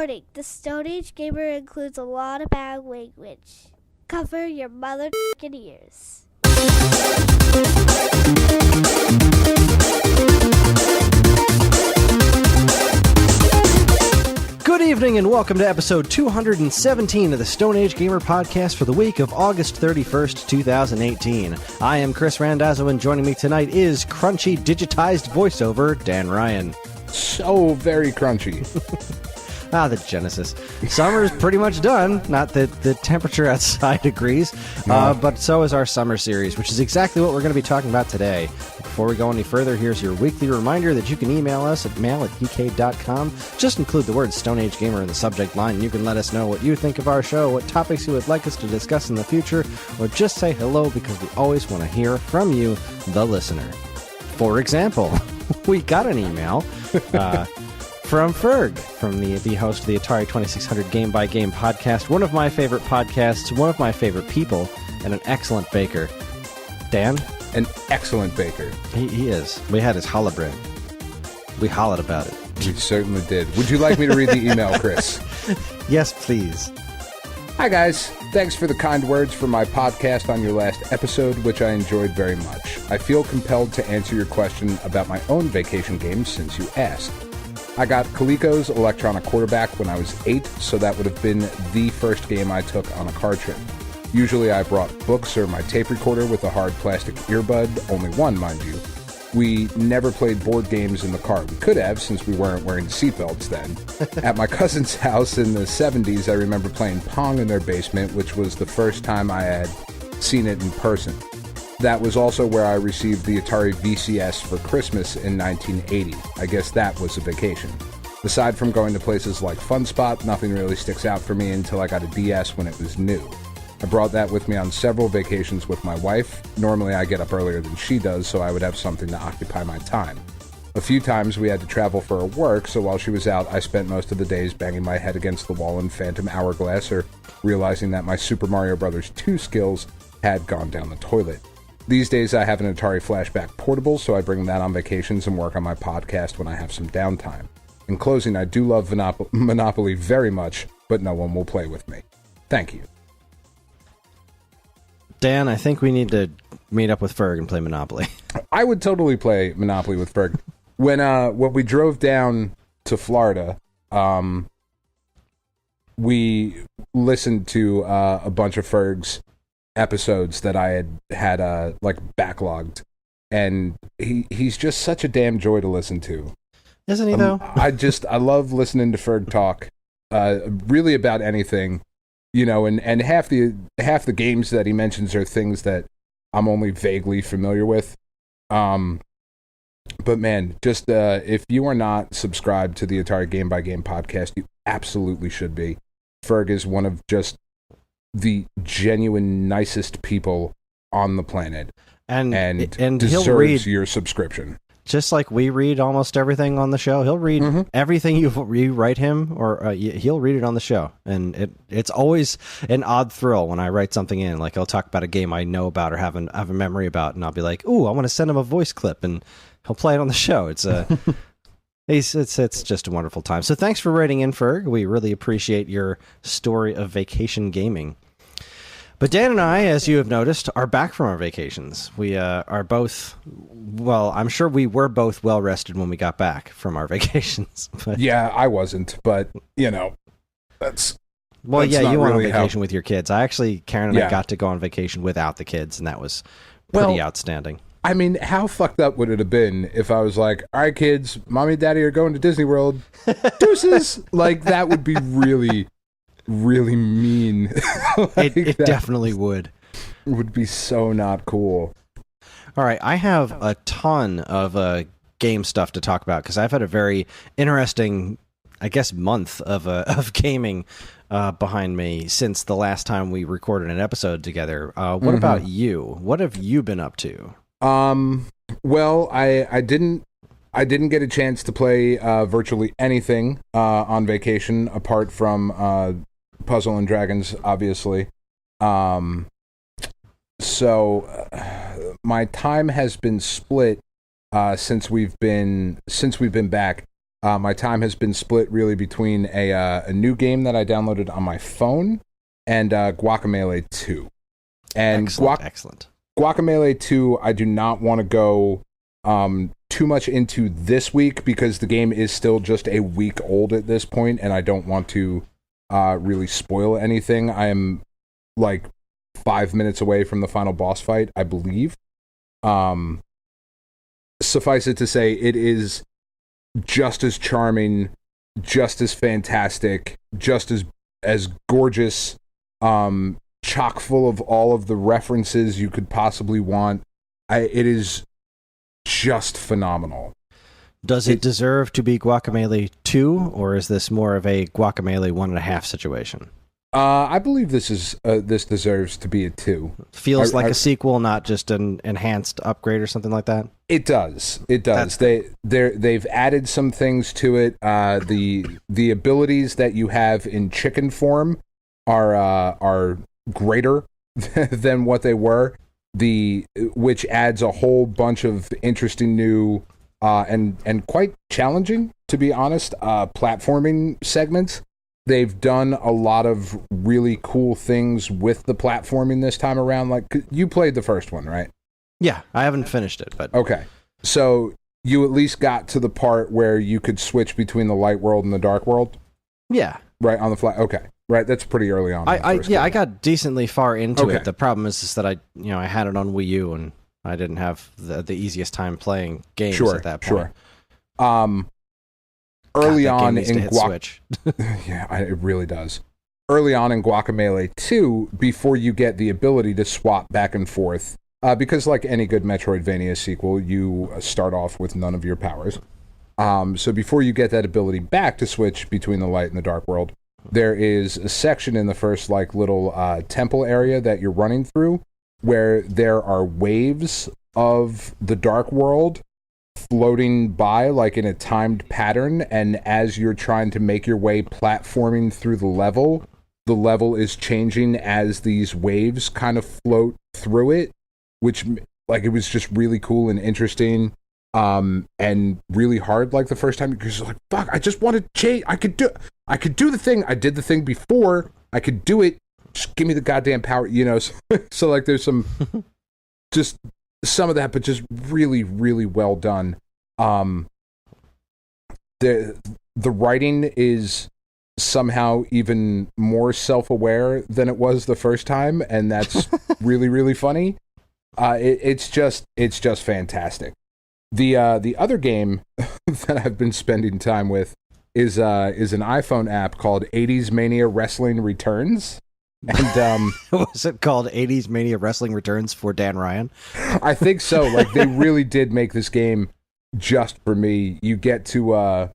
Warning, the Stone Age Gamer includes a lot of bad language. Cover your mother***ing ears. Good evening and welcome to episode 217 of the Stone Age Gamer podcast for the week of August 31st, 2018. I am Kris Randazzo, and joining me tonight is crunchy digitized voiceover Dan Ryan. So very crunchy. The Genesis. Summer's pretty much done. Not that the temperature outside agrees, but so is our summer series, which is exactly what we're going to be talking about today. Before we go any further, here's your weekly reminder that you can email us at mail@geekade.com. Just include the word Stone Age Gamer in the subject line, and you can let us know what you think of our show, what topics you would like us to discuss in the future, or just say hello because we always want to hear from you, the listener. For example, we got an email from Ferg, from the host of the Atari 2600 Game by Game podcast, one of my favorite podcasts, one of my favorite people, and an excellent baker. Dan? An excellent baker. He is. We had his challah bread. We hollered about it. We certainly did. Would you like me to read the email, Kris? Yes, please. Hi, guys. Thanks for the kind words for my podcast on your last episode, which I enjoyed very much. I feel compelled to answer your question about my own vacation games since you asked. I got Coleco's Electronic Quarterback when I was 8, so that would have been the first game I took on a car trip. Usually I brought books or my tape recorder with a hard plastic earbud, only one, mind you. We never played board games in the car. We could have, since we weren't wearing seatbelts then. At my cousin's house in the 70s, I remember playing Pong in their basement, which was the first time I had seen it in person. That was also where I received the Atari VCS for Christmas in 1980. I guess that was a vacation. Aside from going to places like Fun Spot, nothing really sticks out for me until I got a DS when it was new. I brought that with me on several vacations with my wife. Normally I get up earlier than she does, so I would have something to occupy my time. A few times we had to travel for her work, so while she was out, I spent most of the days banging my head against the wall in Phantom Hourglass or realizing that my Super Mario Bros. 2 skills had gone down the toilet. These days I have an Atari Flashback Portable, so I bring that on vacations and work on my podcast when I have some downtime. In closing, I do love Monopoly very much, but no one will play with me. Thank you. Dan, I think we need to meet up with Ferg and play Monopoly. I would totally play Monopoly with Ferg. When we drove down to Florida, we listened to a bunch of Ferg's episodes that I had backlogged, and he's just such a damn joy to listen to. Isn't he, though? I love listening to Ferg talk, really about anything. You know, and half the games that he mentions are things that I'm only vaguely familiar with. But man, just if you are not subscribed to the Atari Game by Game podcast, you absolutely should be. Ferg is one of just the genuine nicest people on the planet, and deserves your subscription. Just like we read almost everything on the show, he'll read everything you write him, or he'll read it on the show. And it's always an odd thrill when I write something in. Like, I'll talk about a game I know about or have a memory about, and I'll be like, ooh, I want to send him a voice clip, and he'll play it on the show. It's it's just a wonderful time. So thanks for writing in, Ferg. We really appreciate your story of vacation gaming. But Dan and I, as you have noticed, are back from our vacations. We are both, well, I'm sure we were both well-rested when we got back from our vacations. But, yeah, I wasn't, but, you know, that's you went on vacation with your kids. Karen and I got to go on vacation without the kids, and that was pretty outstanding. I mean, how fucked up would it have been if I was like, all right, kids, mommy and daddy are going to Disney World. Deuces! Like, that would be really... really mean. It definitely would. It would be so not cool. All right, I have a ton of game stuff to talk about because I've had a very interesting, I guess, month of gaming behind me since the last time we recorded an episode together. What about you? What have you been up to? Well, I didn't get a chance to play virtually anything on vacation apart from Puzzle and Dragons, obviously. So my time has been split since we've been back My time has been split really between a new game that I downloaded on my phone and Guacamelee 2. And Excellent. Guacamelee 2, I do not want to go too much into this week because the game is still just a week old at this point, and I don't want to really spoil anything. I am like 5 minutes away from the final boss fight, I believe. Suffice it to say, it is just as charming, just as fantastic, just as gorgeous, chock full of all of the references you could possibly want. It is just phenomenal. Does it deserve to be Guacamelee 2, or is this more of a Guacamelee 1.5 situation? I believe this deserves to be a 2. Feels like a sequel, not just an enhanced upgrade or something like that. It does. They've added some things to it. The abilities that you have in chicken form are greater than what they were. Which adds a whole bunch of interesting new and quite challenging, to be honest, platforming segments. They've done a lot of really cool things with the platforming this time around. Like, you played the first one, right? Yeah, I haven't finished it, but... Okay. So, you at least got to the part where you could switch between the light world and the dark world? Yeah. Right, on the fly. Okay. Right, that's pretty early on. I got decently far into Okay. it. The problem is that I had it on Wii U, and I didn't have the easiest time playing games at that point. Sure. Early on in Switch. Yeah, it really does. Early on in Guacamelee 2, before you get the ability to swap back and forth, because like any good Metroidvania sequel, you start off with none of your powers. So before you get that ability back to switch between the light and the dark world, there is a section in the first like little temple area that you're running through where there are waves of the dark world floating by like in a timed pattern, and as you're trying to make your way platforming through the level is changing as these waves kind of float through it, which like it was just really cool and interesting, and really hard like the first time because you're like, fuck, I just want to change. I could do the thing. I did the thing before. I could do it. Just give me the goddamn power, you know. So like there's some just some of that, but just really, really well done. The writing is somehow even more self-aware than it was the first time, and that's really, really funny. It's just fantastic. The other game that I've been spending time with is an iPhone app called 80s Mania Wrestling Returns. And was it called 80s Mania Wrestling Returns for Dan Ryan? I think so. Like they really did make this game just for me. You get to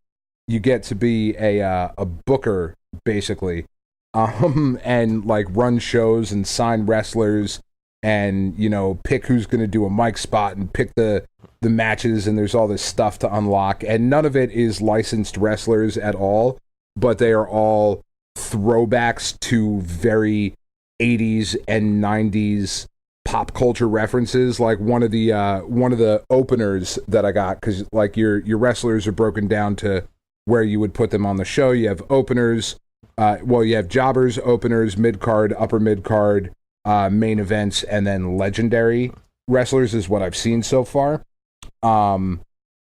be a booker basically, and like run shows and sign wrestlers, and you know pick who's going to do a mic spot and pick the matches, and there's all this stuff to unlock, and none of it is licensed wrestlers at all, but they are all throwbacks to very 80s and 90s pop culture references. Like one of the openers that I got, because like your wrestlers are broken down to where you would put them on the show. You have openers, you have jobbers, openers, mid-card, upper mid-card, main events, and then legendary wrestlers is what I've seen so far.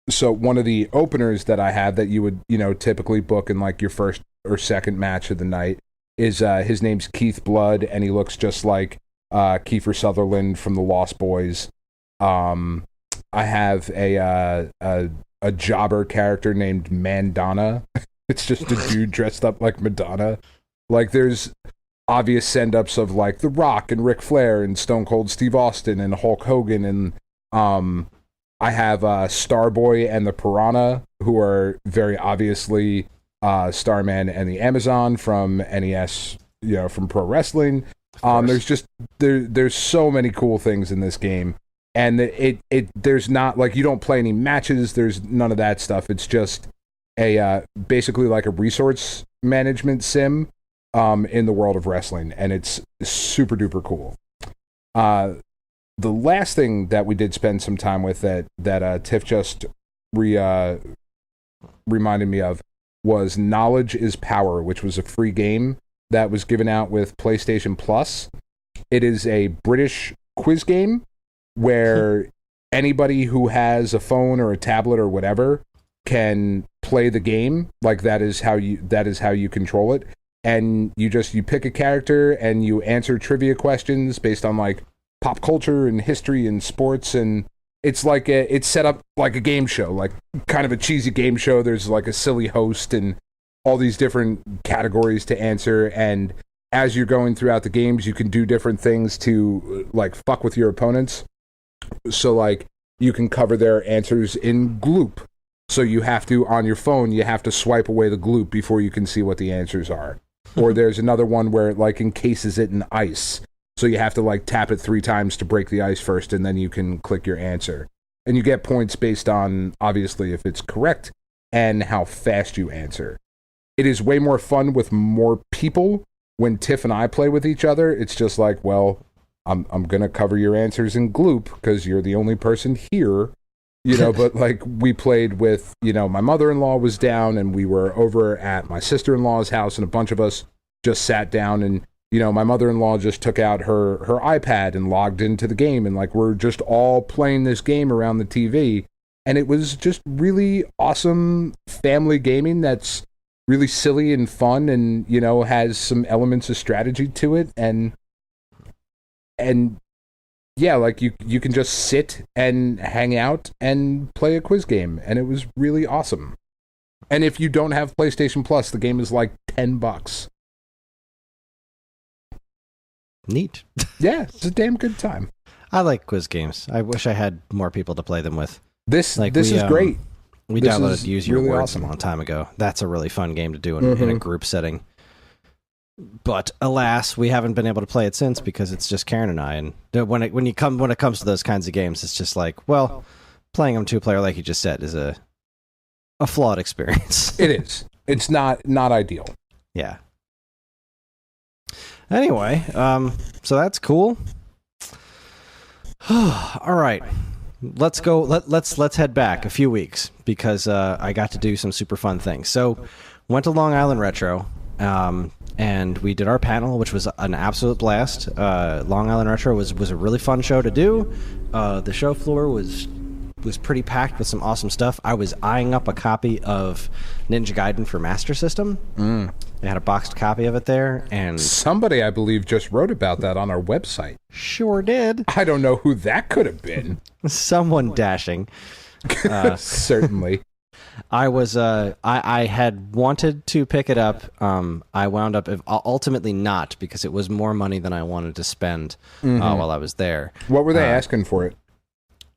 So one of the openers that I have that you would, you know, typically book in like your first or second match of the night is his name's Keith Blood, and he looks just like Kiefer Sutherland from the Lost Boys. I have a jobber character named Mandana. It's just a dude dressed up like Madonna. Like there's obvious send-ups of like The Rock and Ric Flair and Stone Cold Steve Austin and Hulk Hogan, and I have Starboy and the Piranha, who are very obviously Starman and the Amazon from NES, you know, from pro wrestling. There's just there's so many cool things in this game, and there's not like you don't play any matches. There's none of that stuff. It's just a basically like a resource management sim in the world of wrestling, and it's super duper cool. The last thing that we did spend some time with that Tiff just reminded me of was Knowledge is Power, which was a free game that was given out with PlayStation Plus. It is a British quiz game where anybody who has a phone or a tablet or whatever can play the game. Like that is how you control it. And you pick a character and you answer trivia questions based on like pop culture and history and sports, and it's set up like a game show, like kind of a cheesy game show. There's like a silly host and all these different categories to answer, and as you're going throughout the games, you can do different things to like fuck with your opponents. So like you can cover their answers in gloop. So you have to, on your phone, you have to swipe away the gloop before you can see what the answers are. Or there's another one where it like encases it in ice. So you have to like tap it 3 times to break the ice first, and then you can click your answer. And you get points based on, obviously, if it's correct and how fast you answer. It is way more fun with more people. When Tiff and I play with each other, it's just like, well, I'm going to cover your answers in gloop because you're the only person here. You know, but like we played with, you know, my mother-in-law was down and we were over at my sister-in-law's house, and a bunch of us just sat down, and, you know, my mother-in-law just took out her iPad and logged into the game, and like we're just all playing this game around the TV. And it was just really awesome family gaming that's really silly and fun, and, you know, has some elements of strategy to it, and yeah, like you can just sit and hang out and play a quiz game, and it was really awesome. And if you don't have PlayStation Plus, the game is like $10. Neat. Yeah, it's a damn good time. I like quiz games. I wish I had more people to play them with. This is great. We downloaded Use Your Words a long time ago. That's a really fun game to do in a group setting. But alas, we haven't been able to play it since because it's just Karen and I. And when it comes to those kinds of games, it's just like, well, playing them 2-player, like you just said, is a flawed experience. It is. It's not ideal. Yeah. Anyway, so that's cool. All right. Let's go. Let's head back a few weeks because I got to do some super fun things. So, went to Long Island Retro, and we did our panel, which was an absolute blast. Long Island Retro was a really fun show to do. The show floor was pretty packed with some awesome stuff. I was eyeing up a copy of Ninja Gaiden for Master System. They had a boxed copy of it there, and somebody, I believe, just wrote about that on our website. Sure did. I don't know who that could have been. Someone dashing. Certainly. I was I had wanted to pick it up. I wound up ultimately not, because it was more money than I wanted to spend while I was there. What were they asking for it?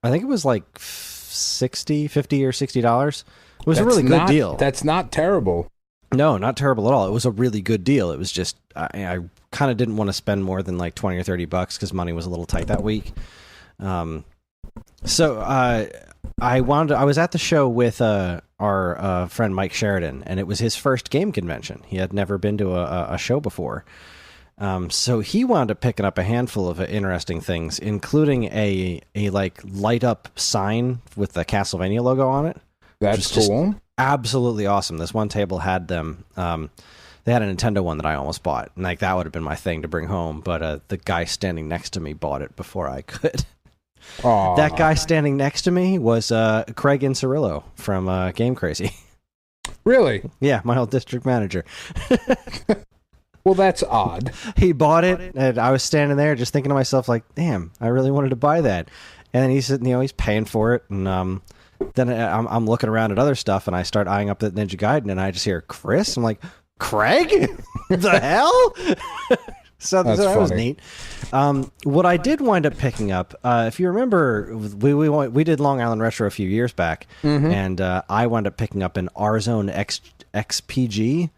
I think it was like $50 or $60. It was a really good deal. That's not terrible. No, not terrible at all. It was a really good deal. It was just I kind of didn't want to spend more than like $20 or $30 because money was a little tight that week. So I was at the show with our friend Mike Sheridan, and it was his first game convention. He had never been to a show before. So he wound up picking up a handful of interesting things, including a like light up sign with the Castlevania logo on it. That's cool. Absolutely awesome. This one table had them. They had a Nintendo one that I almost bought, and like that would have been my thing to bring home. But the guy standing next to me bought it before I could. Aww. That guy standing next to me was Craig Incerillo from Game Crazy. Really? Yeah, my old district manager. Well, that's odd. He bought it, and I was standing there just thinking to myself, like, damn, I really wanted to buy that. And then he's paying for it, and then I'm looking around at other stuff, and I start eyeing up the Ninja Gaiden, and I just hear Kris. I'm like, Craig? The hell? So that was neat. What I did wind up picking up, if you remember, we did Long Island Retro a few years back, and I wound up picking up an R-Zone XPG,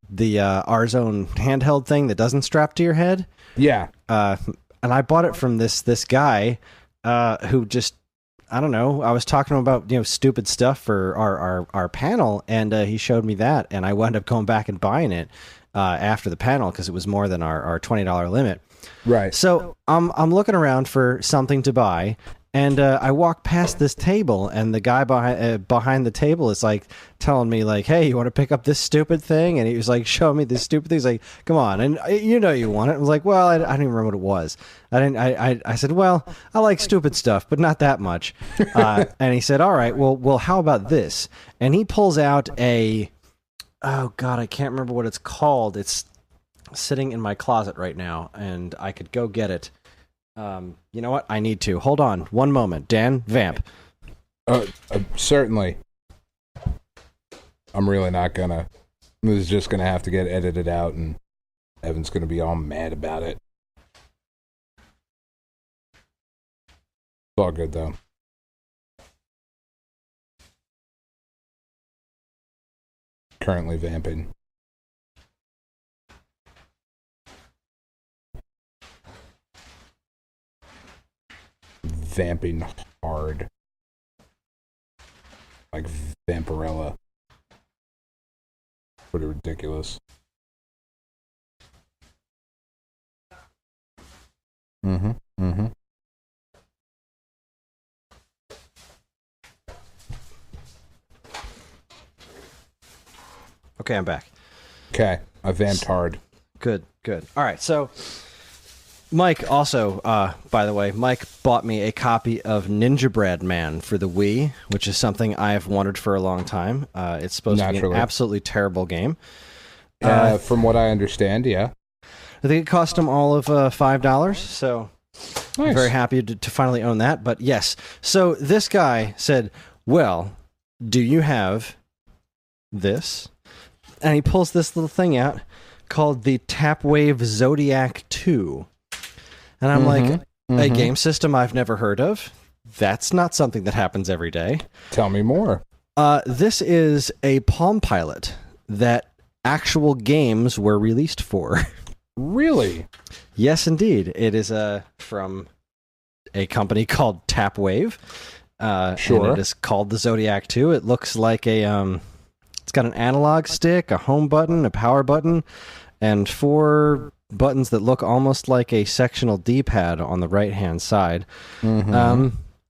the R-Zone handheld thing that doesn't strap to your head. Yeah. And I bought it from this guy who just, I don't know, I was talking to him about, stupid stuff for our panel, and he showed me that, and I wound up going back and buying it after the panel because it was more than our $20 limit. Right. So I'm looking around for something to buy, And I walk past this table, and the guy behind the table is like telling me, like, "Hey, you want to pick up this stupid thing?" And he was like showing me this stupid thing. He's like, "Come on," and you know you want it. I was like, "Well, I don't even remember what it was." I said, "Well, I like stupid stuff, but not that much." And he said, "All right, well, how about this?" And he pulls out oh God, I can't remember what it's called. It's sitting in my closet right now, and I could go get it. You know what? I need to. Hold on one moment. Dan, vamp. Certainly. I'm really not gonna. This is just gonna have to get edited out, and Evan's gonna be all mad about it. It's all good, though. Currently vamping. Vamping hard. Like Vampirella. Pretty ridiculous. Mm-hmm. Okay, I'm back. Okay, I vamped hard. Good. All right, so Mike also, by the way, Mike bought me a copy of Ninja Bread Man for the Wii, which is something I have wanted for a long time. It's supposed to be an absolutely terrible game. From what I understand, yeah. I think it cost him all of $5, so nice. I'm very happy to finally own that. But yes, so this guy said, "Well, do you have this?" And he pulls this little thing out called the Tapwave Zodiac 2. And I'm like, a game system I've never heard of? That's not something that happens every day. Tell me more. This is a Palm Pilot that actual games were released for. Really? Yes, indeed. It is from a company called Tapwave. Sure. And it is called the Zodiac 2. It looks like it's got an analog stick, a home button, a power button, and 4 buttons that look almost like a sectional D-pad on the right-hand side.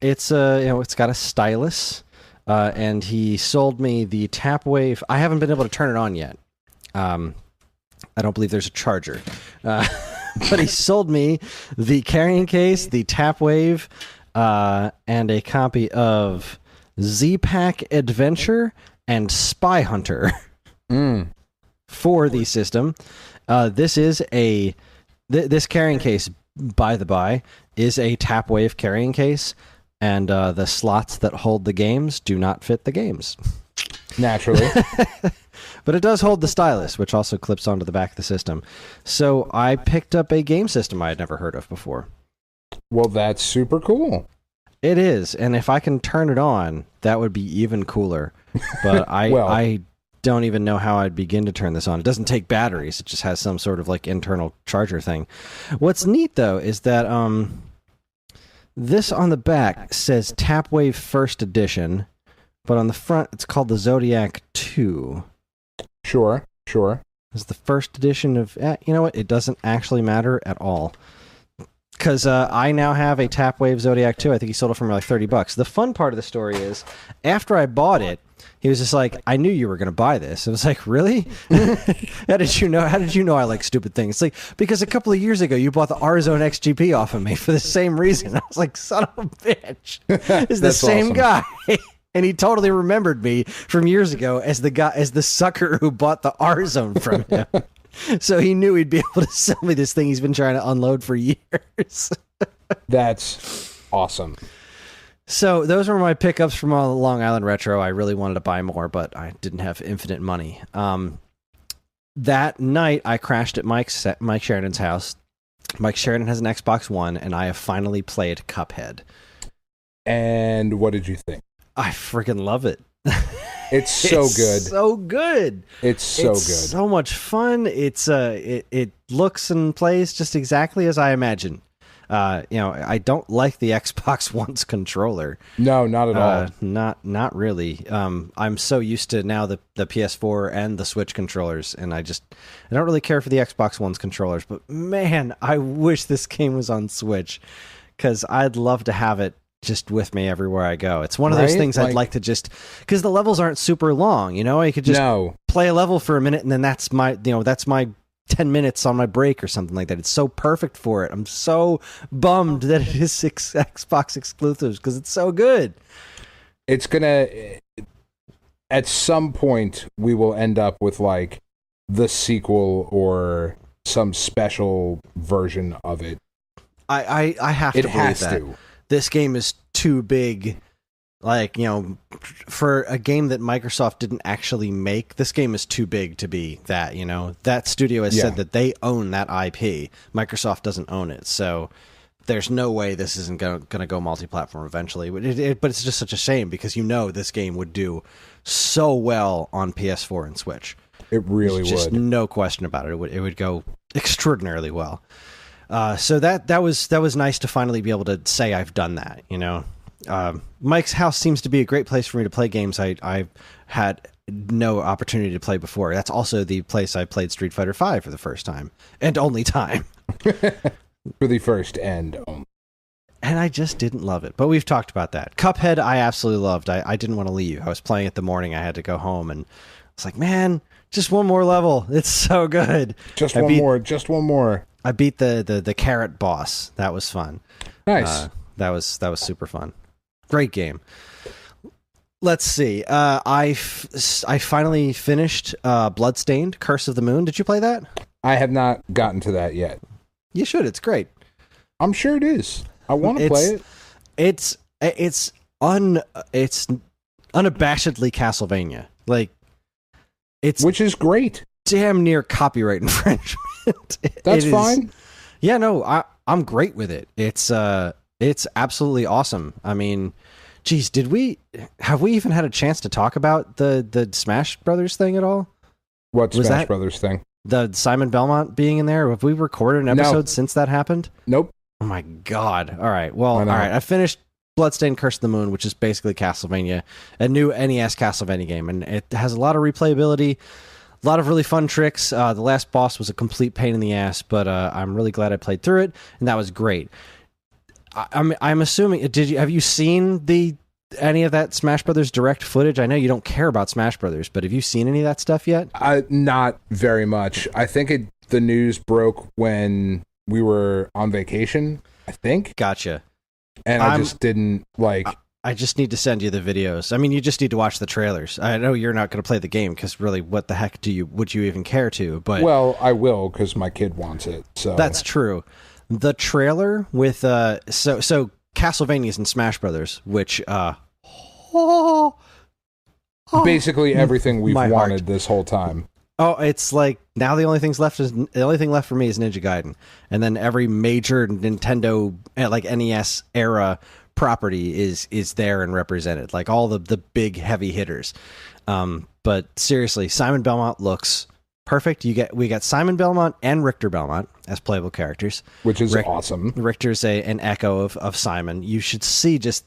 It's got a stylus, and he sold me the Tapwave. I haven't been able to turn it on yet. I don't believe there's a charger, but he sold me the carrying case, the Tapwave, and a copy of Z-Pack Adventure and Spy Hunter for the system. This is this carrying case, by the by, is a Tapwave carrying case, and the slots that hold the games do not fit the games. Naturally. But it does hold the stylus, which also clips onto the back of the system. So I picked up a game system I had never heard of before. Well, that's super cool. It is, and if I can turn it on, that would be even cooler. But I don't even know how I'd begin to turn this on. It doesn't take batteries. It just has some sort of like internal charger thing. What's neat, though, is that this on the back says Tapwave First Edition, but on the front it's called the Zodiac 2. Sure. It's the first edition of... you know what? It doesn't actually matter at all. Because I now have a Tapwave Zodiac 2. I think he sold it for me like $30. The fun part of the story is, after I bought it, he was just like, "I knew you were going to buy this." I was like, "Really? How did you know? How did you know I like stupid things?" Like, because a couple of years ago, you bought the R-Zone XGP off of me for the same reason. I was like, "Son of a bitch!" It's the same guy. And he totally remembered me from years ago as the sucker who bought the R-Zone from him. So he knew he'd be able to sell me this thing he's been trying to unload for years. That's awesome. So those were my pickups from Long Island Retro. I really wanted to buy more, but I didn't have infinite money. That night, I crashed at Mike Sheridan's house. Mike Sheridan has an Xbox One, and I have finally played Cuphead. And what did you think? I freaking love it. It's so good. So good. It's so good. So much fun. It looks and plays just exactly as I imagine. I don't like the Xbox One's controller. No, not at all. Not really. I'm so used to now the PS4 and the Switch controllers, and I don't really care for the Xbox One's controllers. But man, I wish this game was on Switch, because I'd love to have it just with me everywhere I go. It's one of those things I'd like to just, because the levels aren't super long, you know, I could just play a level for a minute and then that's my 10 minutes on my break or something like that. It's so perfect for it. I'm so bummed that it is Xbox exclusives because it's so good. It's gonna, at some point, we will end up with like the sequel or some special version of it. I have to believe that. This game is too big, like, you know, for a game that Microsoft didn't actually make. This game is too big to be that, you know. That studio has said that they own that IP. Microsoft doesn't own it, so there's no way this isn't going to go multi-platform eventually. But it's just such a shame because you know this game would do so well on PS4 and Switch. It really just would. No question about it. It would go extraordinarily well. So that was nice to finally be able to say I've done that, you know. Mike's house seems to be a great place for me to play games I've had no opportunity to play before. That's also the place I played Street Fighter V for the first time and only time. For the first and only. And I just didn't love it. But we've talked about that. Cuphead, I absolutely loved. I didn't want to leave. I was playing it the morning. I had to go home, and I was like, man, just one more level. It's so good. Just one more. I beat the carrot boss. That was fun. Nice. That was super fun. Great game. Let's see. I finally finished Bloodstained: Curse of the Moon. Did you play that? I have not gotten to that yet. You should. It's great. I'm sure it is. I want to play it. It's unabashedly Castlevania. Like which is great. Damn near copyright infringement. That's fine. Yeah, no, I'm great with it. It's absolutely awesome. I mean, geez, have we even had a chance to talk about the Smash Brothers thing at all? What Smash Brothers thing? The Simon Belmont being in there? Have we recorded an episode since that happened? Nope. Oh my god. All right. Well, all right. I finished Bloodstained: Curse of the Moon, which is basically Castlevania, a new NES Castlevania game, and it has a lot of replayability, a lot of really fun tricks. The last boss was a complete pain in the ass, but I'm really glad I played through it, and that was great. I'm assuming. Have you seen any of that Smash Brothers direct footage? I know you don't care about Smash Brothers, but have you seen any of that stuff yet? Not very much. I think the news broke when we were on vacation, I think. Gotcha. And I just didn't like... I just need to send you the videos. I mean, you just need to watch the trailers. I know you're not going to play the game because really, what the heck would you even care to? But well, I will because my kid wants it. So that's true. The trailer with so Castlevania's and Smash Brothers, which basically everything we've wanted this whole time. Oh, it's like now the only thing left for me is Ninja Gaiden, and then every major Nintendo like NES era property is there and represented, like all the big heavy hitters. But seriously, Simon Belmont looks perfect. We got Simon Belmont and Richter Belmont as playable characters, which is awesome. Richter's an echo of Simon. You should see just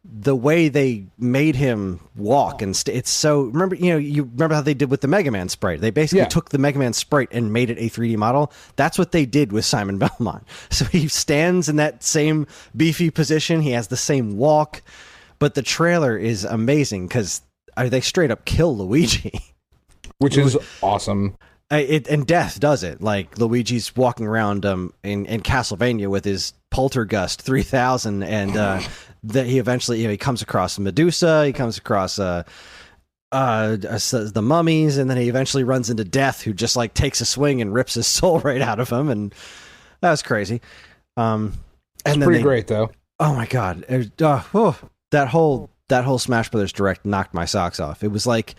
the way they made him walk, and it's so. You remember how they did with the Mega Man sprite? They basically took the Mega Man sprite and made it a 3D model. That's what they did with Simon Belmont. So he stands in that same beefy position. He has the same walk, but the trailer is amazing because they straight up kill Luigi, which is awesome. And Death does it. Like Luigi's walking around in Castlevania with his Poltergust 3000, and that he eventually he comes across Medusa, he comes across the mummies, and then he eventually runs into Death, who just like takes a swing and rips his soul right out of him, and that was crazy. And it's pretty great though. Oh my god, that whole Smash Brothers Direct knocked my socks off. It was like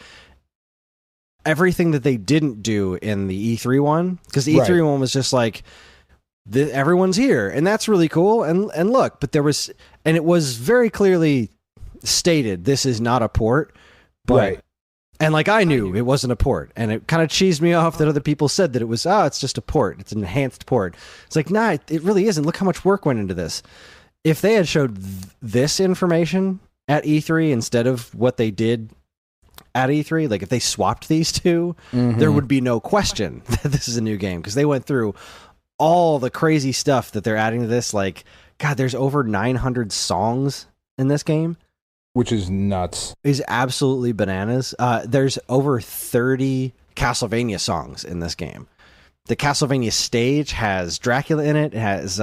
everything that they didn't do in the E3 one, because the E3 one was just like, everyone's here, and that's really cool, and look, but it was very clearly stated this is not a port, but and like I knew it wasn't a port, and it kind of cheesed me off that other people said that it was it's just a port, it's an enhanced port. It's like, nah, it really isn't. Look how much work went into this. If they had showed this information at E3 instead of what they did at E3, like if they swapped these two, there would be no question that this is a new game, because they went through all the crazy stuff that they're adding to this, like God, there's over 900 songs in this game. Which is nuts. Is absolutely bananas. There's over 30 Castlevania songs in this game. The Castlevania stage has Dracula in it. It has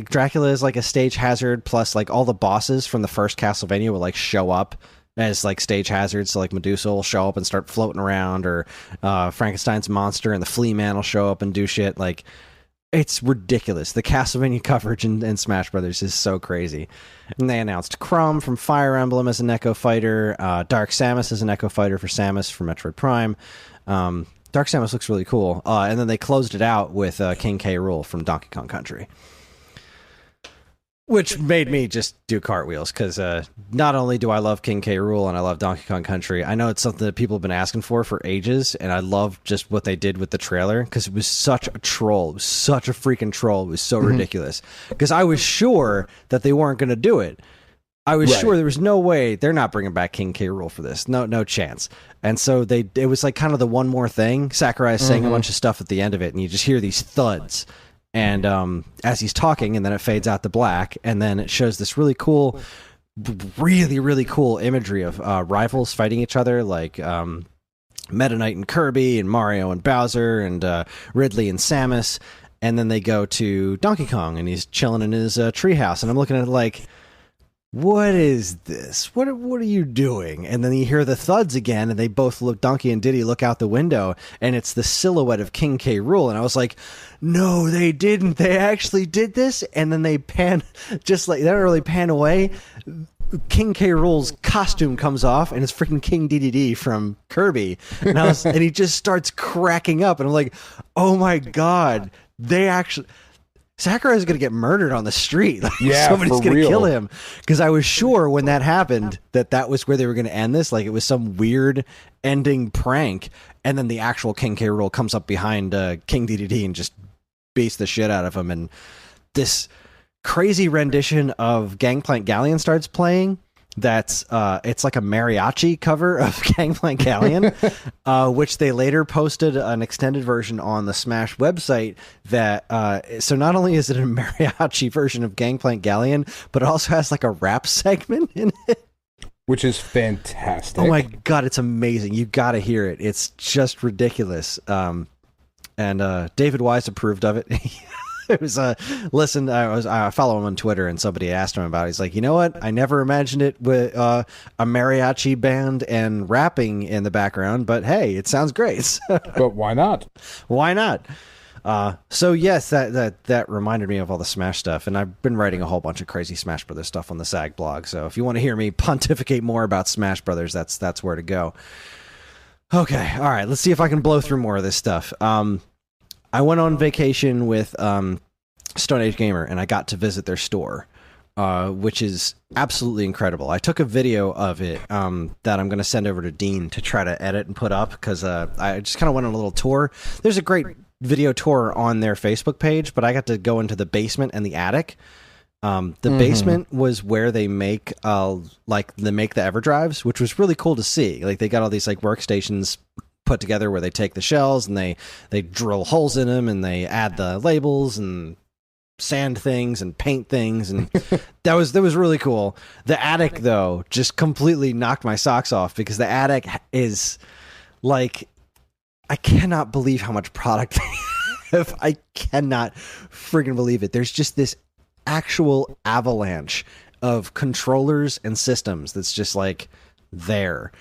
Dracula is like a stage hazard, plus like all the bosses from the first Castlevania will like show up as like stage hazards. So like Medusa will show up and start floating around, or Frankenstein's monster and the Flea Man will show up and do shit. Like, it's ridiculous. The Castlevania coverage in Smash Brothers is so crazy. And they announced Crumb from Fire Emblem as an Echo Fighter, Dark Samus as an Echo Fighter for Samus from Metroid Prime. Dark Samus looks really cool. And then they closed it out with King K. Rool from Donkey Kong Country. Which made me just do cartwheels, because not only do I love King K. Rool and I love Donkey Kong Country, I know it's something that people have been asking for ages, and I love just what they did with the trailer, because it was such a troll. It was such a freaking troll. It was so ridiculous. Because I was sure that they weren't going to do it. I was sure there was no way they're not bringing back King K. Rool for this. No chance. And so it was like kind of the one more thing. Sakurai is saying a bunch of stuff at the end of it, and you just hear these thuds. And as he's talking, and then it fades out to black, and then it shows this really cool imagery of rivals fighting each other, like Meta Knight and Kirby, and Mario and Bowser, and Ridley and Samus. And then they go to Donkey Kong, and he's chilling in his treehouse, and I'm looking at it like, what is this? What are you doing? And then you hear the thuds again, and they both look. Donkey and Diddy look out the window, and it's the silhouette of King K. Rool. And I was like, no, they didn't. They actually did this. And then they pan, just like they don't really pan away. King K. Rool's costume comes off, and it's freaking King Dedede from Kirby. And and he just starts cracking up, and I'm like, oh my god, they actually. Sakurai is going to get murdered on the street. Like, somebody's going to kill him. Because I was sure when that happened that was where they were going to end this. Like, it was some weird ending prank. And then the actual King K. Rool comes up behind King Dedede and just beats the shit out of him. And this crazy rendition of Gangplank Galleon starts playing. That's it's like a mariachi cover of Gangplank Galleon, which they later posted an extended version on the Smash website. That so not only is it a mariachi version of Gangplank Galleon, but it also has like a rap segment in it, which is fantastic. Oh my god, it's amazing! You got to hear it. It's just ridiculous. And David Wise approved of it. It was listen. I follow him on Twitter, and somebody asked him about it. He's like, you know what? I never imagined it with a mariachi band and rapping in the background, but hey, it sounds great. But why not? Why not? So yes, that reminded me of all the Smash stuff, and I've been writing a whole bunch of crazy Smash Brothers stuff on the SAG blog. So if you want to hear me pontificate more about Smash Brothers, that's where to go. Okay, all right. Let's see if I can blow through more of this stuff. I went on vacation with Stone Age Gamer, and I got to visit their store, which is absolutely incredible. I took a video of it that I'm going to send over to Dean to try to edit and put up, because I just kind of went on a little tour. There's a great video tour on their Facebook page, but I got to go into the basement and the attic. The basement was where they make the EverDrives, which was really cool to see. Like, they got all these like workstations put together where they take the shells and they drill holes in them, and they add the labels and sand things and paint things, and that was really cool. The attic, though, just completely knocked my socks off, because the attic is like, I cannot believe how much product they have. I cannot friggin' believe it. There's just this actual avalanche of controllers and systems that's just like there.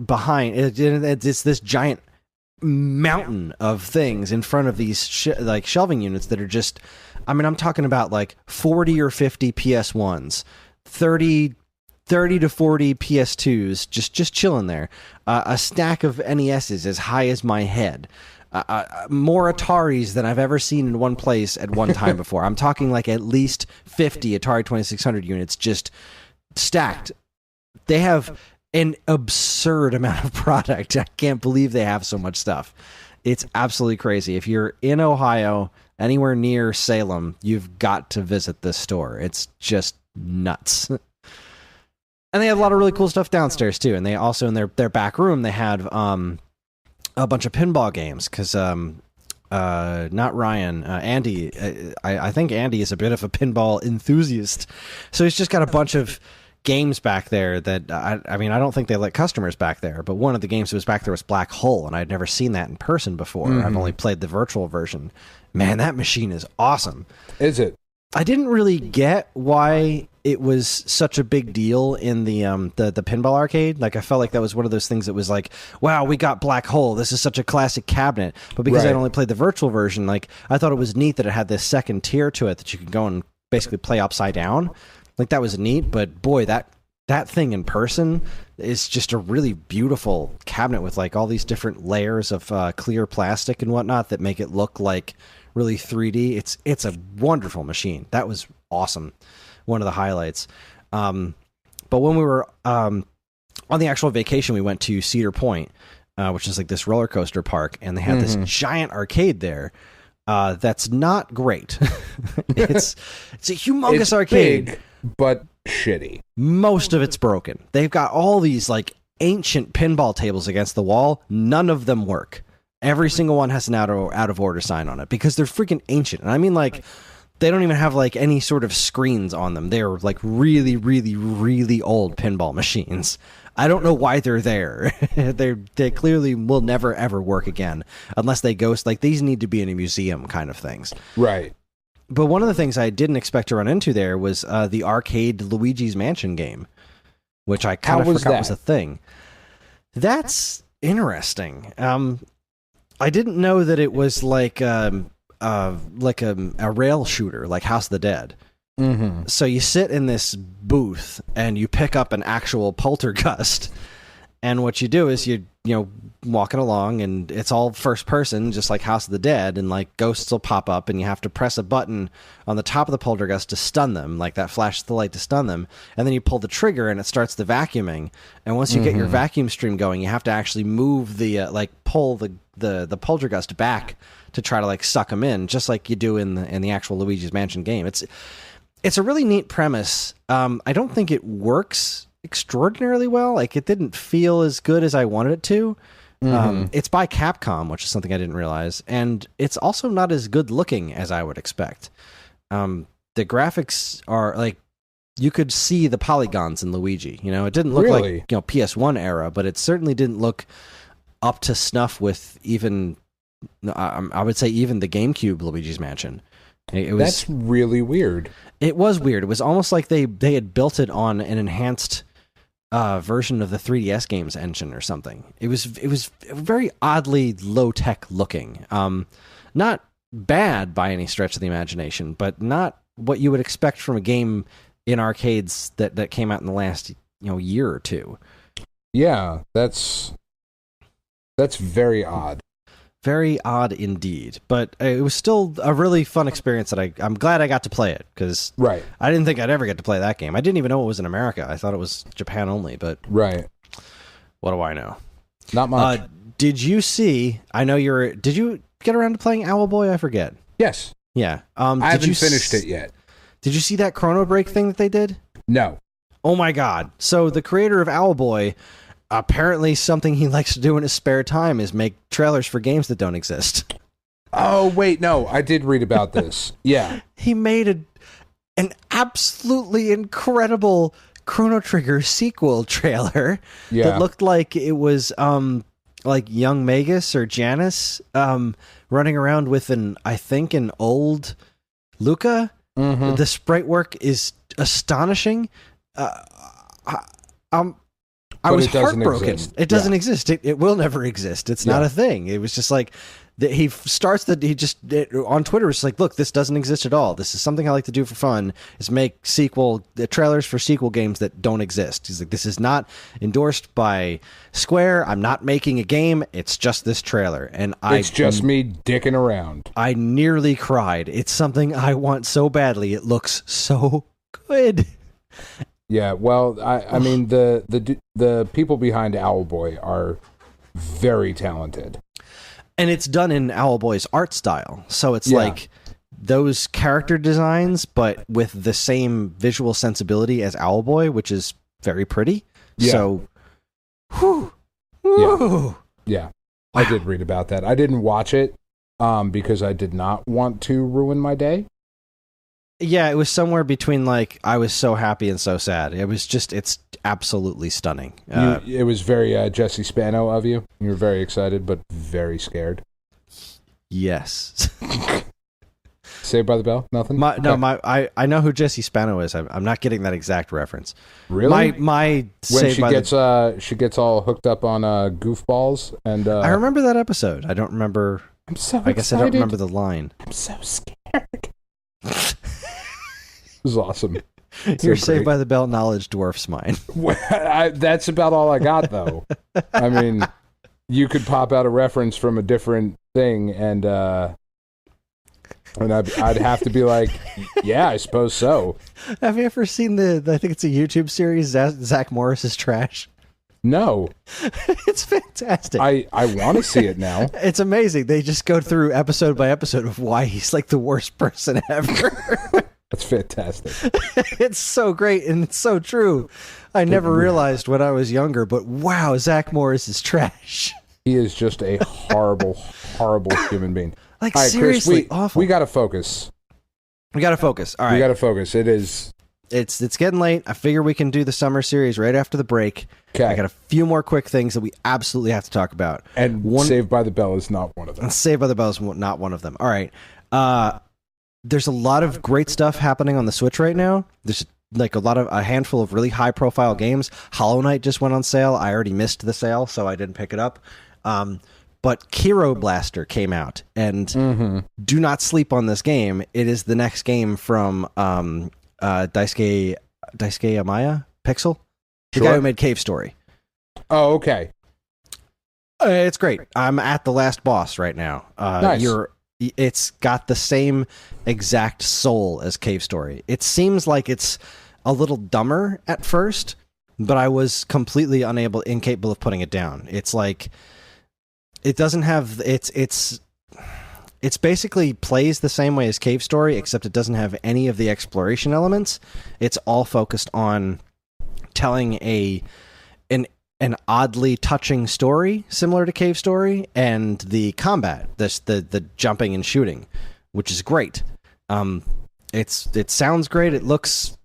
Behind it's this giant mountain of things in front of these shelving units that are just, I mean, I'm talking about like 40 or 50 PS1s, 30 to 40 PS2s, just chilling there. A stack of NESs as high as my head. More Ataris than I've ever seen in one place at one time before. I'm talking like at least 50 Atari 2600 units just stacked. They have an absurd amount of product. I can't believe they have so much stuff. It's absolutely crazy. If you're in Ohio, anywhere near Salem, you've got to visit this store. It's just nuts. And they have a lot of really cool stuff downstairs too. And they also, in their back room, they had a bunch of pinball games, because not Ryan, Andy. I think Andy is a bit of a pinball enthusiast, so he's just got a bunch of games back there that I mean, I don't think they let customers back there, but one of the games that was back there was Black Hole, and I'd never seen that in person before. I've only played the virtual version. Man, that machine is awesome. Is it? I didn't really get why it was such a big deal in the pinball arcade. Like, I felt like that was one of those things that was like, wow, we got Black Hole. This is such a classic cabinet. But because I'd only played the virtual version, like, I thought it was neat that it had this second tier to it that you could go and basically play upside down. Like, that was neat. But boy, that thing in person is just a really beautiful cabinet with like all these different layers of clear plastic and whatnot that make it look like really 3D. It's a wonderful machine. That was awesome. One of the highlights. But when we were on the actual vacation, we went to Cedar Point, which is like this roller coaster park, and they had this giant arcade there. That's not great. it's a humongous arcade, big, but shitty. Most of it's broken. They've got all these like ancient pinball tables against the wall. None of them work. Every single one has an out of order sign on it because they're freaking ancient. And I mean, like, they don't even have like any sort of screens on them. They're like really, really, really old pinball machines. I don't know why they're there. They clearly will never ever work again unless they ghost. Like, these need to be in a museum kind of things. Right. But one of the things I didn't expect to run into there was the arcade Luigi's Mansion game, which I kind of forgot was a thing. That's interesting. I didn't know that it was like a rail shooter, like House of the Dead. So you sit in this booth and you pick up an actual poltergust, and what you do is you walking along, and it's all first person, just like House of the Dead, and like ghosts will pop up, and you have to press a button on the top of the poltergust to stun them, like that flashes the light to stun them, and then you pull the trigger and it starts the vacuuming, and once you get your vacuum stream going, you have to actually move the pull the poltergust back to try to like suck them in, just like you do in the actual Luigi's Mansion game. It's a really neat premise. I don't think it works extraordinarily well. Like, it didn't feel as good as I wanted it to. It's by Capcom, which is something I didn't realize, and it's also not as good looking as I would expect. The graphics are like, you could see the polygons in Luigi. It didn't look like PS1 era, but it certainly didn't look up to snuff with even I would say even the GameCube Luigi's Mansion. That's really weird. It was weird. It was almost like they had built it on an enhanced version of the 3DS games engine or something. It was very oddly low tech looking. Not bad by any stretch of the imagination, but not what you would expect from a game in arcades that came out in the last year or two. Yeah, that's very odd. Very odd indeed, but it was still a really fun experience that I'm glad I got to play it, because I didn't think I'd ever get to play that game. I didn't even know it was in America. I thought it was Japan only, but what do I know? Not much. Did you see, did you get around to playing Owlboy? I forget. Yes. Yeah. I haven't finished it yet. Did you see that Chrono Break thing that they did? No. Oh my god. So the creator of Owlboy, apparently something he likes to do in his spare time is make trailers for games that don't exist. Oh, wait, no, I did read about this. Yeah. He made an absolutely incredible Chrono Trigger sequel trailer that looked like it was like young Magus or Janus running around with an old Luca. The sprite work is astonishing. I was heartbroken. It doesn't exist. It will never exist. It's not a thing. It was just like on Twitter was like, look, this doesn't exist at all. This is something I like to do for fun, is make trailers for sequel games that don't exist. He's like, this is not endorsed by Square. I'm not making a game. It's just this trailer. And it's just me dicking around. I nearly cried. It's something I want so badly. It looks so good. Yeah, well, I mean, the people behind Owlboy are very talented. And it's done in Owlboy's art style. So it's like those character designs, but with the same visual sensibility as Owlboy, which is very pretty. Yeah. So, Yeah, I did read about that. I didn't watch it, because I did not want to ruin my day. Yeah, it was somewhere between like I was so happy and so sad. It was just, it's absolutely stunning. It was very Jesse Spano of you. You were very excited, but very scared. Yes. Saved by the Bell? Nothing? I know who Jesse Spano is. I'm not getting that exact reference. Really? My when she gets all hooked up on goofballs and I remember that episode. I don't remember. I'm so I guess excited. I don't remember the line. I'm so scared. It was awesome. Your Saved by the Bell knowledge dwarfs mine. That's about all I got, though. I mean, you could pop out a reference from a different thing, and I'd have to be like, yeah, I suppose so. Have you ever seen I think it's a YouTube series, Zach Morris's Trash? No. It's fantastic. I want to see it now. It's amazing. They just go through episode by episode of why he's like the worst person ever. That's fantastic. It's so great and it's so true. I never realized when I was younger, but wow, Zach Morris is trash. He is just a horrible, horrible human being. Like, right, seriously, Chris, awful. We got to focus. We got to focus. All right. We got to focus. It's getting late. I figure we can do the summer series right after the break. Okay. I got a few more quick things that we absolutely have to talk about. And Saved by the Bell is not one of them. Saved by the Bell is not one of them. All right. There's a lot of great stuff happening on the Switch right now. There's like a handful of really high profile games. Hollow Knight just went on sale. I already missed the sale, so I didn't pick it up. But Kiro Blaster came out, and do not sleep on this game. It is the next game from Daisuke Amaya Pixel, the guy who made Cave Story. Oh, okay. It's great. I'm at the last boss right now. Nice. It's got the same exact soul as Cave Story. It seems like it's a little dumber at first, but I was completely incapable of putting it down. It's like it doesn't have it's basically plays the same way as Cave Story, except it doesn't have any of the exploration elements. It's all focused on telling an oddly touching story similar to Cave Story, and the combat, the jumping and shooting, which is great. It sounds great. It looks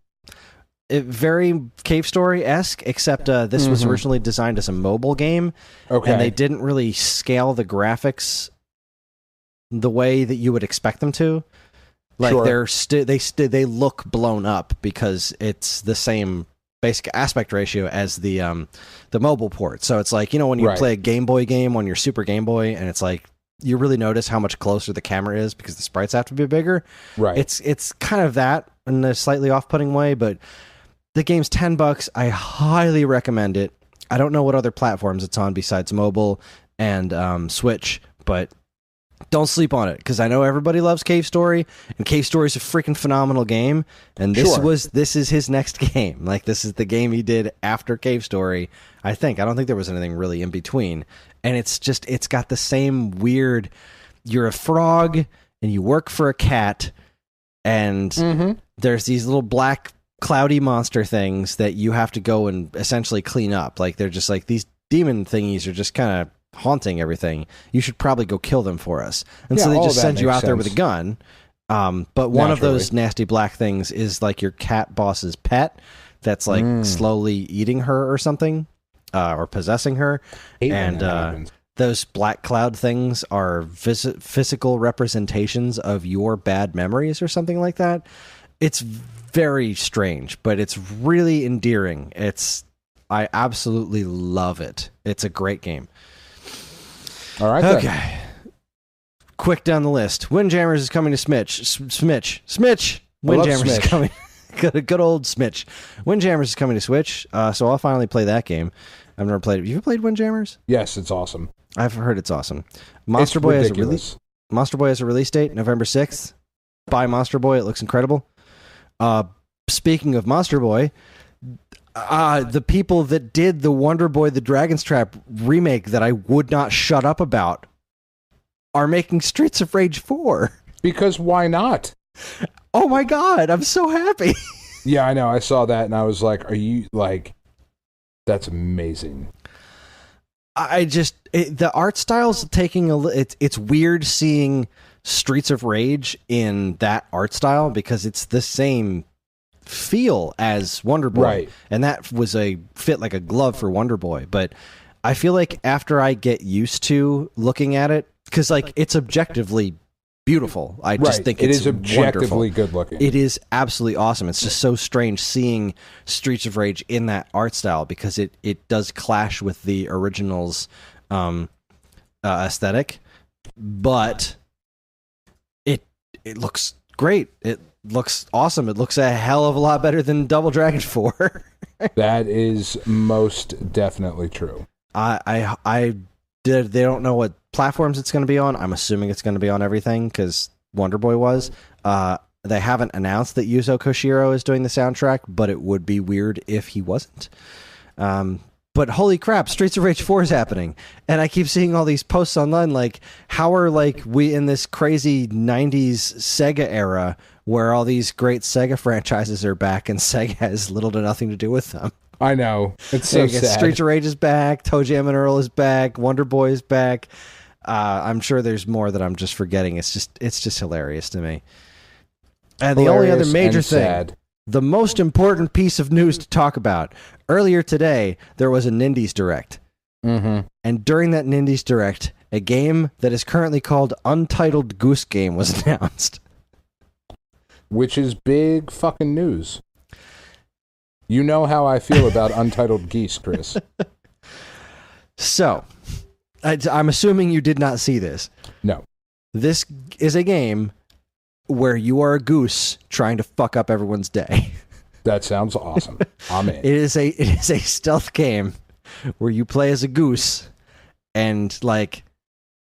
very Cave Story-esque, except this was originally designed as a mobile game, and they didn't really scale the graphics the way that you would expect them to. Like they look blown up because it's the same basic aspect ratio as the mobile port. So it's like, when you play a Game Boy game on your Super Game Boy, and it's like you really notice how much closer the camera is because the sprites have to be bigger. Right. It's kind of that in a slightly off-putting way, but the game's $10. I highly recommend it. I don't know what other platforms it's on besides mobile and Switch, but don't sleep on it, because I know everybody loves Cave Story, and Cave Story is a freaking phenomenal game, and this is his next game. Like, this is the game he did after Cave Story, I think. I don't think there was anything really in between. And it's got the same weird, you're a frog, and you work for a cat, and there's these little black cloudy monster things that you have to go and essentially clean up. Like, they're just like, these demon thingies are just kind of haunting everything. You should probably go kill them for us. And so they just send you out there with a gun. But one of those nasty black things is like your cat boss's pet that's like slowly eating her or something, or possessing her. And those black cloud things are physical representations of your bad memories or something like that. It's very strange, but it's really endearing. I absolutely love it. It's a great game. All right. Okay. Then. Quick down the list. Windjammers is coming to Smitch. Windjammers is coming. Good old Smitch. Windjammers is coming to Switch. So I'll finally play that game. I've never played it. Have you ever played Windjammers? Yes, it's awesome. I've heard it's awesome. Monster Boy has a release date, November 6th. Buy Monster Boy. It looks incredible. Speaking of Monster Boy, the people that did the Wonder Boy the Dragon's Trap remake that I would not shut up about are making Streets of Rage 4. Because why not? Oh my god, I'm so happy. Yeah, I know. I saw that and I was like, are you like, that's amazing. The art style's taking it's weird seeing Streets of Rage in that art style because it's the same feel as Wonder Boy, Right. and that was a fit like a glove for Wonder Boy. But I feel like after I get used to looking at it, because like it's objectively beautiful, I just think it it's is objectively wonderful. good looking. It is absolutely awesome. It's just so strange seeing Streets of Rage in that art style because it does clash with the original's aesthetic, but it looks great. It looks awesome. It looks a hell of a lot better than Double Dragon 4. That is most definitely true. They don't know what platforms it's going to be on. I'm assuming it's going to be on everything because Wonder Boy was. They haven't announced that Yuzo Koshiro is doing the soundtrack, but it would be weird if he wasn't. But holy crap, Streets of Rage 4 is happening. And I keep seeing all these posts online like, how are like we in this crazy 90s Sega era where all these great Sega franchises are back and Sega has little to nothing to do with them? I know. It's so sad. Streets of Rage is back. Toe Jam and Earl is back. Wonder Boy is back. I'm sure there's more that I'm just forgetting. It's just hilarious to me. And the only other major thing, the most important piece of news to talk about, earlier today, there was a Nindies Direct. Mm-hmm. And during that Nindies Direct, a game that is currently called Untitled Goose Game was announced. Which is big fucking news. You know how I feel about Untitled Geese, Chris. So, I'm assuming you did not see this. No. This is a game where you are a goose trying to fuck up everyone's day. That sounds awesome. I'm in. It is a stealth game where you play as a goose, and like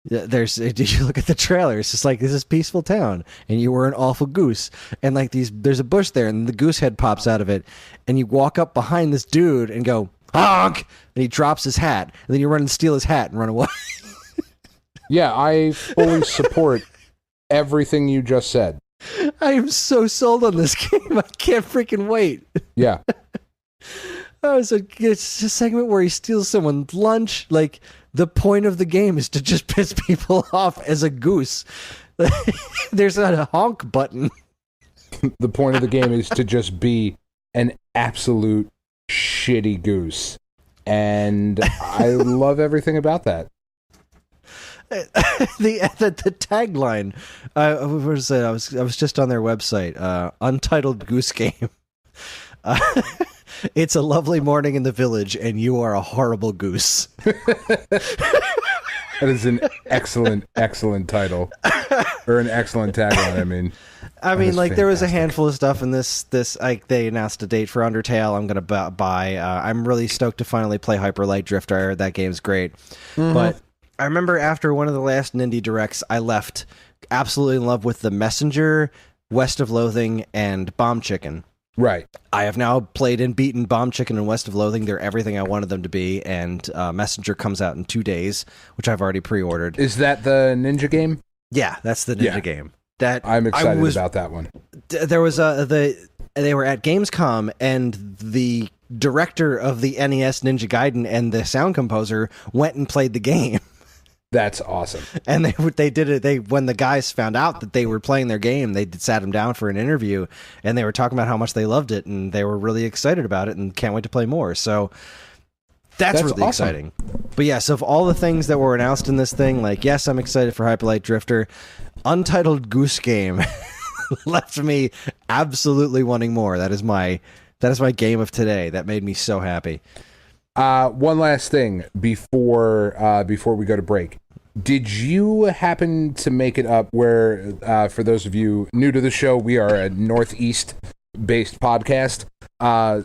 did you look at the trailer? It's just like, this is peaceful town, and you were an awful goose, and like there's a bush there, and the goose head pops out of it, and you walk up behind this dude and go honk, and he drops his hat, and then you run and steal his hat and run away. Yeah, I fully support everything you just said. I am so sold on this game. I can't freaking wait. Yeah. It's a segment where he steals someone's lunch. Like, the point of the game is to just piss people off as a goose. There's not a honk button. The point of the game is to just be an absolute shitty goose. And I love everything about that. The tagline, what was it? I was just on their website, Untitled Goose Game. It's a lovely morning in the village, and you are a horrible goose. That is an excellent title, or an excellent tagline. I mean, like, there was a handful of stuff in this. Like, they announced a date for Undertale. I'm gonna buy. I'm really stoked to finally play Hyper Light Drifter. I heard that game's great, but I remember after one of the last Nindy Directs, I left absolutely in love with The Messenger, West of Loathing, and Bomb Chicken. Right. I have now played and beaten Bomb Chicken and West of Loathing. They're everything I wanted them to be, and Messenger comes out in 2 days, which I've already pre-ordered. Is that the ninja game? Yeah, that's the ninja game. That I'm excited about that one. There was they were at Gamescom, and the director of the NES Ninja Gaiden and the sound composer went and played the game. That's awesome. And they did it. When the guys found out that they were playing their game, they sat them down for an interview, and they were talking about how much they loved it, and they were really excited about it, and can't wait to play more. So that's really awesome. exciting. But yes, of all the things that were announced in this thing, like, yes, I'm excited for Hyper Light Drifter. Untitled Goose Game left me absolutely wanting more. That is my game of today. That made me so happy. One last thing before we go to break. Did you happen to make it up where, for those of you new to the show, we are a Northeast-based podcast.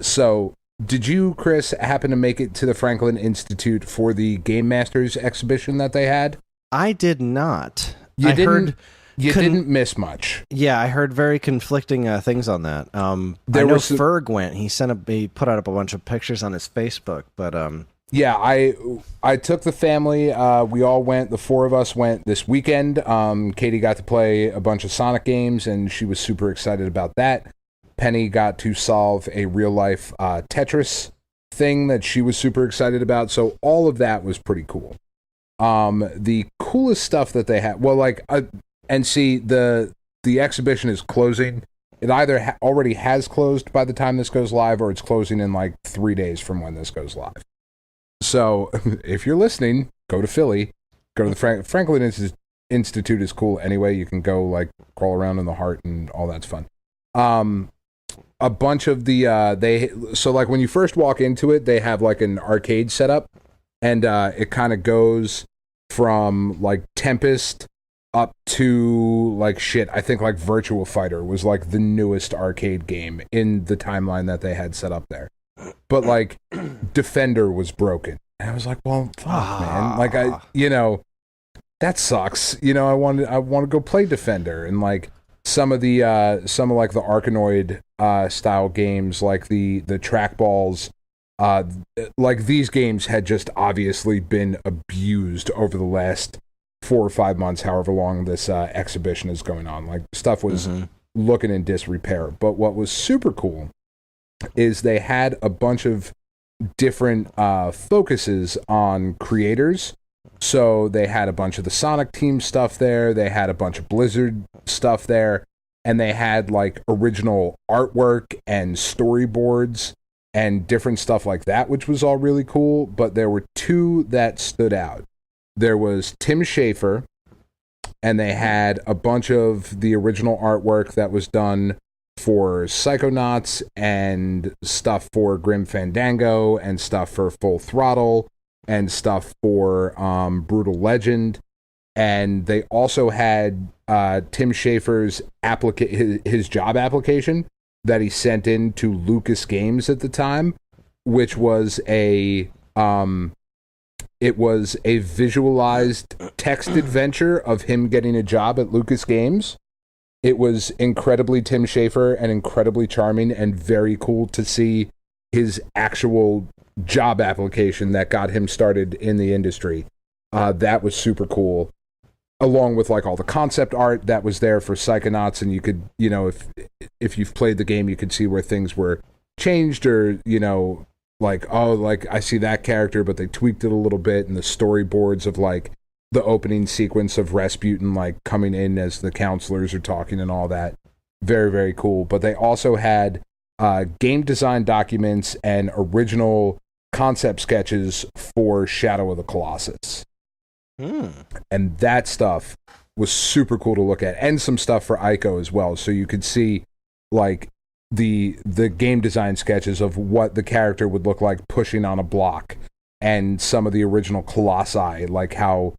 So did you, Chris, happen to make it to the Franklin Institute for the Game Masters exhibition that they had? I did not. You didn't miss much. Yeah, I heard very conflicting things on that. I know Ferg went. He put out a bunch of pictures on his Facebook, but yeah, I took the family. We all went. The 4 of us went this weekend. Katie got to play a bunch of Sonic games, and she was super excited about that. Penny got to solve a real life Tetris thing that she was super excited about. So all of that was pretty cool. The coolest stuff that they had, well, like, and see, the exhibition is closing. It either already has closed by the time this goes live, or it's closing in like 3 days from when this goes live. So if you're listening, go to Philly, go to the Franklin Institute is cool anyway. You can go like crawl around in the heart and all that's fun. A bunch of the so like when you first walk into it, they have like an arcade setup, and it kind of goes from like Tempest up to like shit. I think like Virtua Fighter was like the newest arcade game in the timeline that they had set up there. But like Defender was broken. And I was like, well, fuck, man. Like that sucks. I want to go play Defender, and like some of like the Arkanoid style games, like the trackballs, like these games had just obviously been abused over the last 4 or 5 months, however long this exhibition is going on. Like stuff was looking in disrepair. But what was super cool is they had a bunch of different focuses on creators. So they had a bunch of the Sonic Team stuff there, they had a bunch of Blizzard stuff there, and they had like original artwork and storyboards and different stuff like that, which was all really cool. But there were two that stood out. There was Tim Schafer, and they had a bunch of the original artwork that was done for Psychonauts and stuff for Grim Fandango and stuff for Full Throttle and stuff for Brutal Legend. And they also had Tim Schafer's his job application that he sent in to Lucas Games at the time, which was a visualized text adventure of him getting a job at Lucas Games. It was incredibly Tim Schafer and incredibly charming and very cool to see his actual job application that got him started in the industry. That was super cool, along with like all the concept art that was there for Psychonauts. And you could, if you've played the game, you could see where things were changed, or like, oh, like I see that character, but they tweaked it a little bit. And the storyboards of like the opening sequence of Rasputin like coming in as the counselors are talking and all that, very, very cool. But they also had game design documents and original concept sketches for Shadow of the Colossus. And that stuff was super cool to look at, and some stuff for Ico as well. So you could see like the game design sketches of what the character would look like pushing on a block, and some of the original Colossi, like how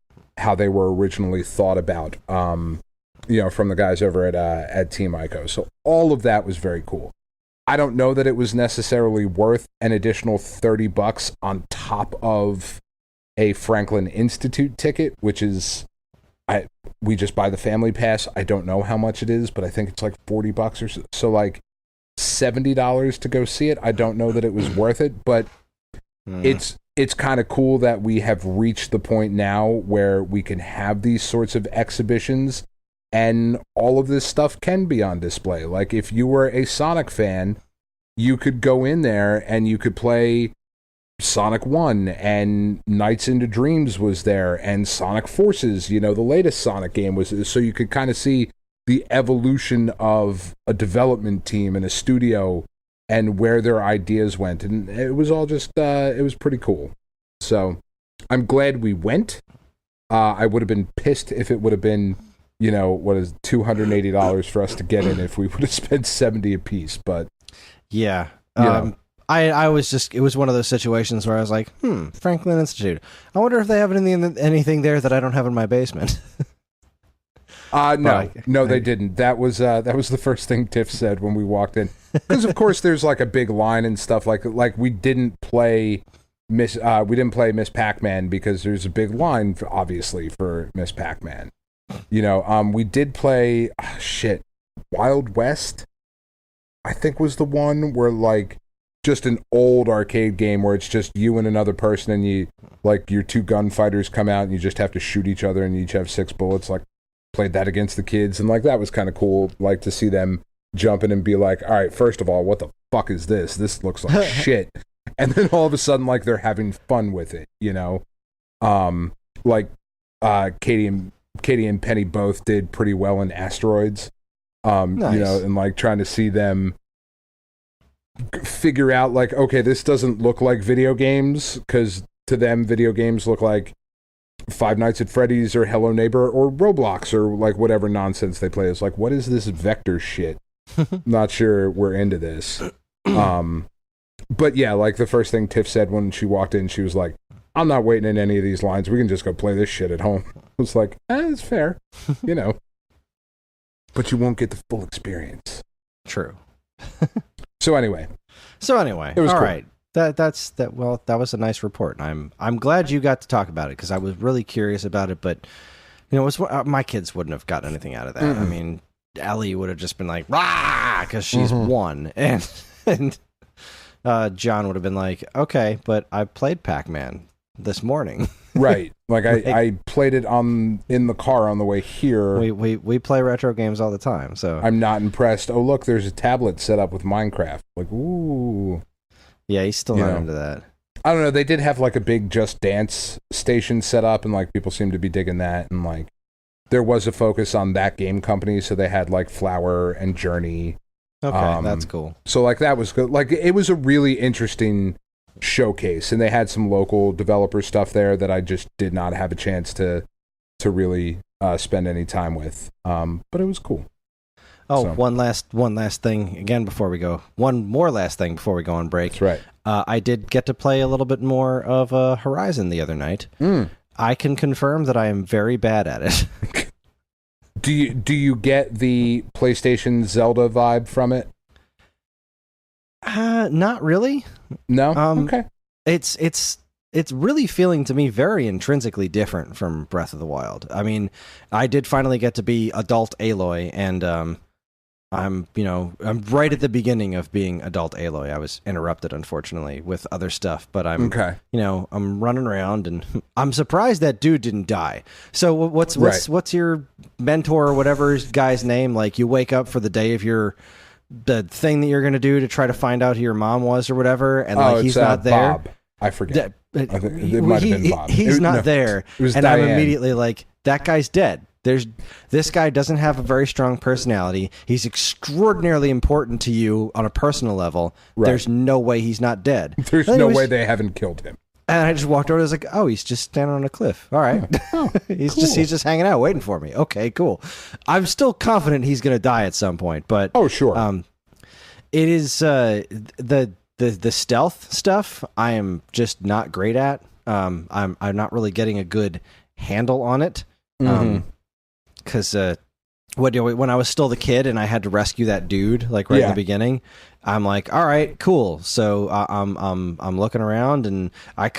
they were originally thought about, from the guys over at Team Ico. So all of that was very cool. I don't know that it was necessarily worth an additional $30 on top of a Franklin Institute ticket, which is, we just buy the family pass. I don't know how much it is, but I think it's like $40 or so. So like $70 to go see it. I don't know that it was worth it, but it's kind of cool that we have reached the point now where we can have these sorts of exhibitions and all of this stuff can be on display. Like if you were a Sonic fan, you could go in there and you could play Sonic 1, and Nights into Dreams was there, and Sonic Forces, the latest Sonic game was, so you could kind of see the evolution of a development team and a studio and where their ideas went. And it was all just, it was pretty cool. So I'm glad we went. I would have been pissed if it would have been, what is $280 for us to get in if we would have spent $70 a piece. But yeah, I was just, it was one of those situations where I was like, Franklin Institute. I wonder if they have anything there that I don't have in my basement. No, they didn't. That was the first thing Tiff said when we walked in. Because of course there's like a big line and stuff, like we didn't play Miss Pac-Man because there's a big line obviously for Miss Pac-Man. We did play Wild West, I think was the one where like just an old arcade game where it's just you and another person, and you like your two gunfighters come out and you just have to shoot each other and you each have 6 bullets. Like played that against the kids, and like that was kind of cool, like to see them jump in and be like, all right, first of all, what the fuck is this? This looks like shit. And then all of a sudden, like, they're having fun with it, you know? Like, Katie and Penny both did pretty well in Asteroids. Nice. You know, and like trying to see them figure out, like, okay, this doesn't look like video games, because to them, video games look like Five Nights at Freddy's or Hello Neighbor or Roblox or like whatever nonsense they play. It's like, what is this vector shit? Not sure we're into this. But yeah, like the first thing Tiff said when she walked in, she was like, I'm not waiting in any of these lines. We can just go play this shit at home. I was like, it's fair, you know. But you won't get the full experience. True. So anyway, it was cool. all right. Well, that was a nice report. I'm glad you got to talk about it, because I was really curious about it. But you know, my kids wouldn't have gotten anything out of that. I mean, Ellie would have just been like, rah, because she's one, and John would have been like, okay, but I played Pac-Man this morning. Right. Like I played it in the car on the way here. We play retro games all the time, so I'm not impressed. Oh, look, there's a tablet set up with Minecraft. Like, ooh. Yeah, he's still not into that. I don't know. They did have like a big Just Dance station set up, and like people seem to be digging that, and like there was a focus on that game company, so they had like Flower and Journey. Okay, that's cool. So like that was good. Like it was a really interesting showcase, and they had some local developer stuff there that I just did not have a chance to really spend any time with. But it was cool. Oh, So. one last thing again before we go. One more last thing before we go on break. That's right. I did get to play a little bit more of Horizon the other night. I can confirm that I am very bad at it. Do you get the PlayStation Zelda vibe from it? Not really. No. Okay. It's really feeling to me very intrinsically different from Breath of the Wild. I mean, I did finally get to be adult Aloy, and I'm right at the beginning of being adult Aloy. I was interrupted, unfortunately, with other stuff, but I'm running around, and I'm surprised that dude didn't die. So what's your mentor or whatever guy's name? Like, you wake up for the day of the thing that you're going to do to try to find out who your mom was or whatever, and like he's not there. Bob. I forget. I think it might have been Bob. He's not there, It was and Diane. I'm immediately like, that guy's dead. This guy doesn't have a very strong personality. He's extraordinarily important to you on a personal level. Right. There's no way he's not dead. There's no way they haven't killed him. And I just walked over. I was like, "Oh, he's just standing on a cliff. All right, he's just hanging out, waiting for me. Okay, cool. I'm still confident he's going to die at some point, but sure. it is the stealth stuff. I am just not great at. I'm not really getting a good handle on it. Because when I was still the kid and I had to rescue that dude, like right in the beginning, I'm like, all right, cool. So I'm looking around, and I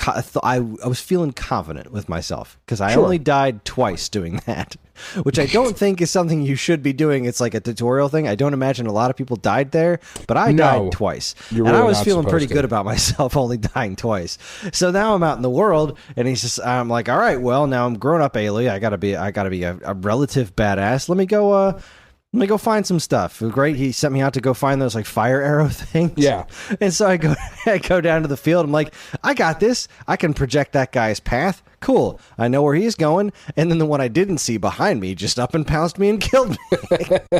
was feeling confident with myself, because I only died twice doing that, which I don't think is something you should be doing. It's like a tutorial thing. I don't imagine a lot of people died there, but I died twice, and I was feeling pretty good about myself only dying twice. So now I'm out in the world, and I'm like, all right, well, now I'm grown up Ailey. I gotta be a relative badass. Let me go find some stuff. Great. He sent me out to go find those like fire arrow things. Yeah. And so I go down to the field. I'm like, I got this. I can project that guy's path. Cool. I know where he's going. And then the one I didn't see behind me just up and pounced me and killed me.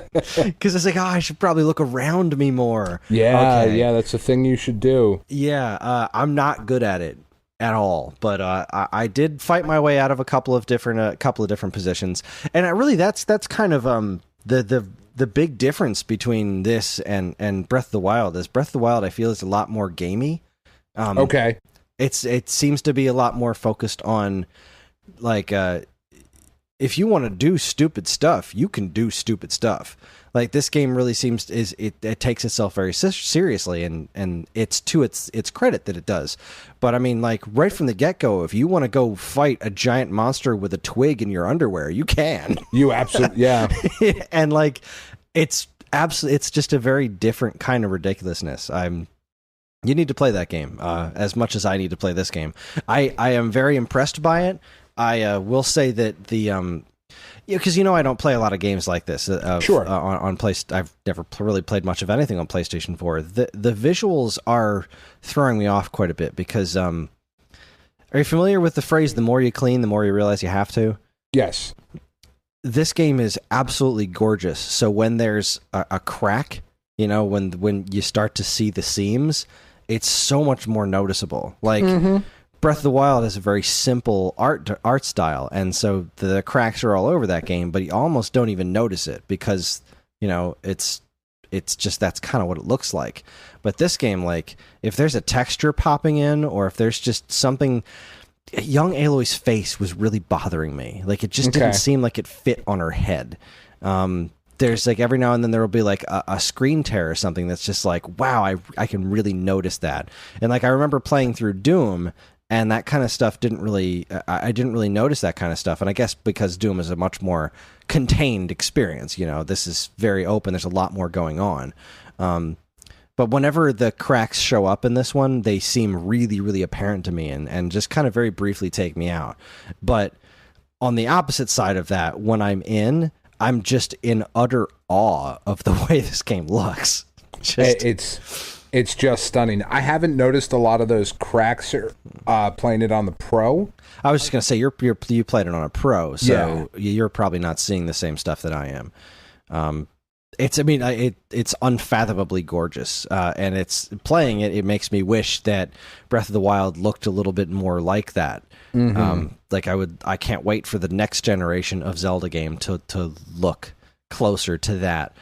Because it's like, I should probably look around me more. Yeah. Okay. Yeah. That's the thing you should do. Yeah. I'm not good at it at all, but I did fight my way out of a couple of different positions. And that's kind of the big difference between this and Breath of the Wild is Breath of the Wild, I feel, is a lot more gamey. Okay. It seems to be a lot more focused on, like, if you want to do stupid stuff, you can do stupid stuff. Like, this game really seems it takes itself very seriously, and it's to its credit that it does. But I mean, like, right from the get-go, if you want to go fight a giant monster with a twig in your underwear, you can. You absolutely, yeah. And like, it's just a very different kind of ridiculousness. You need to play that game as much as I need to play this game. I am very impressed by it. I will say that Yeah, because I don't play a lot of games like this. Sure. On I've never really played much of anything on PlayStation 4. The visuals are throwing me off quite a bit because, are you familiar with the phrase, the more you clean, the more you realize you have to? Yes. This game is absolutely gorgeous. So when there's a crack, when you start to see the seams, it's so much more noticeable. Like, Breath of the Wild has a very simple art style, and so the cracks are all over that game, but you almost don't even notice it because, it's just that's kind of what it looks like. But this game, like, if there's a texture popping in, or if there's just something, young Aloy's face was really bothering me. Like, it just didn't seem like it fit on her head. There's like every now and then there will be like a screen tear or something that's just like, wow, I can really notice that. And like I remember playing through Doom, and that kind of stuff I didn't really notice that kind of stuff. And I guess because Doom is a much more contained experience, this is very open. There's a lot more going on. But whenever the cracks show up in this one, they seem really, really apparent to me and just kind of very briefly take me out. But on the opposite side of that, when I'm just in utter awe of the way this game looks. It's just stunning. I haven't noticed a lot of those cracks playing it on the Pro. I was just going to say, you played it on a Pro, so you're probably not seeing the same stuff that I am. It's unfathomably gorgeous, and it makes me wish that Breath of the Wild looked a little bit more like that. I can't wait for the next generation of Zelda game to look closer to that.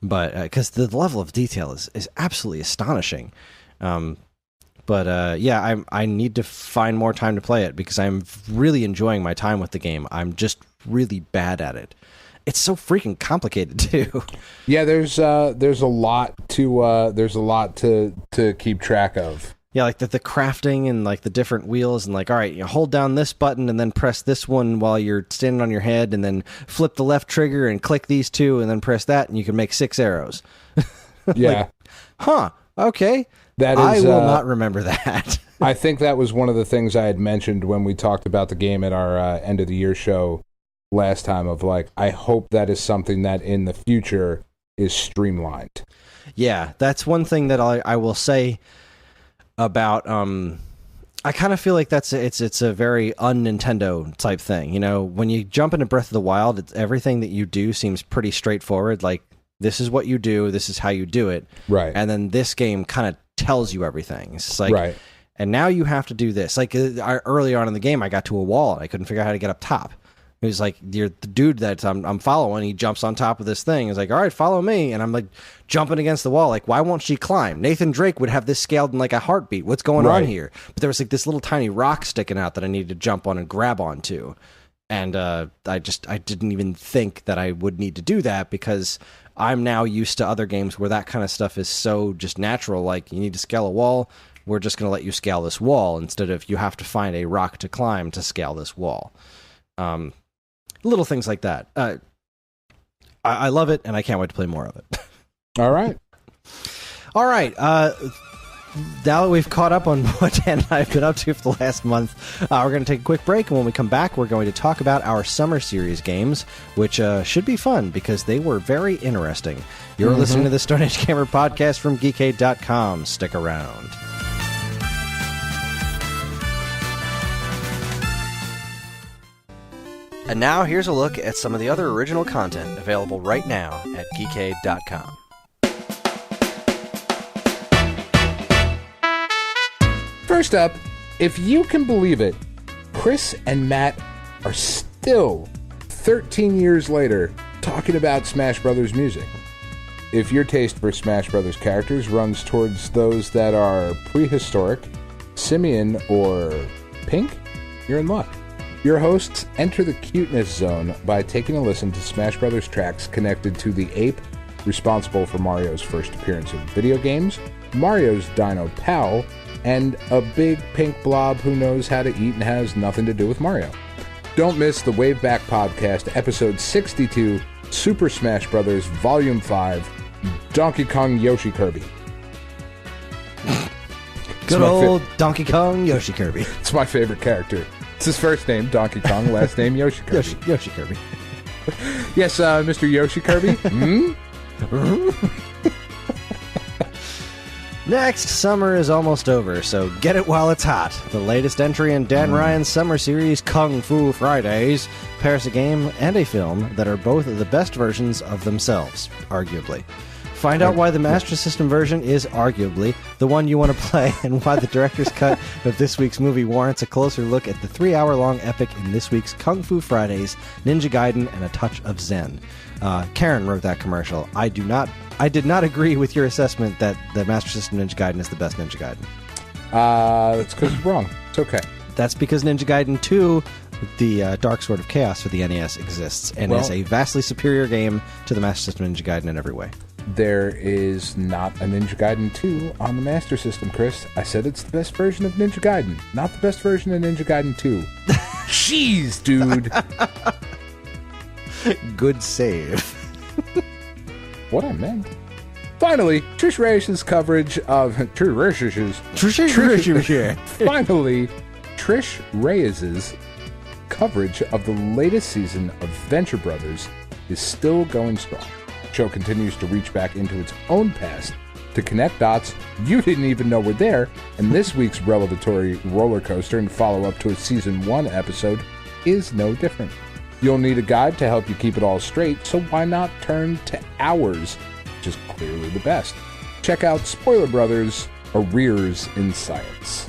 But because the level of detail is absolutely astonishing. I need to find more time to play it because I'm really enjoying my time with the game. I'm just really bad at it. It's so freaking complicated too. Yeah, there's a lot to keep track of. Yeah, like the crafting and like the different wheels and like, all right, hold down this button and then press this one while you're standing on your head and then flip the left trigger and click these two and then press that and you can make 6 arrows. Yeah. Okay. I will not remember that. I think that was one of the things I had mentioned when we talked about the game at our end of the year show last time of like, I hope that is something that in the future is streamlined. Yeah, that's one thing that I will say about I kind of feel like it's a very un-Nintendo type thing. When you jump into Breath of the Wild, everything that you do seems pretty straightforward. Like, this is what you do, this is how you do it. Right. And then this game kind of tells you everything. It's like, right. And now you have to do this. Like, early on in the game, I got to a wall and I couldn't figure out how to get up top. It was like, the dude that I'm following, he jumps on top of this thing. He's like, all right, follow me. And I'm like jumping against the wall. Like, why won't she climb? Nathan Drake would have this scaled in like a heartbeat. What's going on here? But there was like this little tiny rock sticking out that I needed to jump on and grab onto. And I didn't even think that I would need to do that because I'm now used to other games where that kind of stuff is so just natural. Like, you need to scale a wall. We're just going to let you scale this wall instead of you have to find a rock to climb to scale this wall. Little things like that. I love it, and I can't wait to play more of it. All right. Now that we've caught up on what Dan and I have been up to for the last month, we're going to take a quick break, and when we come back, we're going to talk about our Summer Series games, which should be fun, because they were very interesting. You're listening to the Stone Age Gamer podcast from Geekade.com. Stick around. And now, here's a look at some of the other original content available right now at Geekade.com. First up, if you can believe it, Kris and Matt are still, 13 years later, talking about Smash Brothers music. If your taste for Smash Brothers characters runs towards those that are prehistoric, simian, or pink, you're in luck. Your hosts enter the cuteness zone by taking a listen to Smash Brothers tracks connected to the ape responsible for Mario's first appearance in video games, Mario's Dino Pal, and a big pink blob who knows how to eat and has nothing to do with Mario. Don't miss the Wave Back Podcast, Episode 62, Super Smash Brothers, Volume 5, Donkey Kong Yoshi Kirby. Good old Donkey Kong Yoshi Kirby. It's my favorite character. It's his first name, Donkey Kong, last name, Yoshi Kirby. Yoshi Kirby. Yes, Mr. Yoshi Kirby. Next, summer is almost over, so get it while it's hot. The latest entry in Dan Ryan's summer series, Kung Fu Fridays, pairs a game and a film that are both the best versions of themselves, arguably. Find out why the Master System version is arguably the one you want to play, and why the director's cut of this week's movie warrants a closer look at the 3-hour-long epic in this week's Kung Fu Fridays, Ninja Gaiden, and a touch of Zen. Karen wrote that commercial. I did not agree with your assessment that the Master System Ninja Gaiden is the best Ninja Gaiden. That's because you're wrong. It's okay. That's because Ninja Gaiden 2, the Dark Sword of Chaos for the NES, exists, and is a vastly superior game to the Master System Ninja Gaiden in every way. There is not a Ninja Gaiden 2 on the Master System, Chris. I said it's the best version of Ninja Gaiden, not the best version of Ninja Gaiden 2. Jeez, dude. Good save. What I meant. Finally, Trish Reyes' coverage of... Finally, Trish Reyes' coverage of the latest season of Venture Brothers is still going strong. The show continues to reach back into its own past to connect dots you didn't even know were there, and this week's revelatory roller coaster and follow-up to a Season 1 episode is no different. You'll need a guide to help you keep it all straight, so why not turn to ours, which is clearly the best. Check out Spoiler Brothers, Arrears in Science.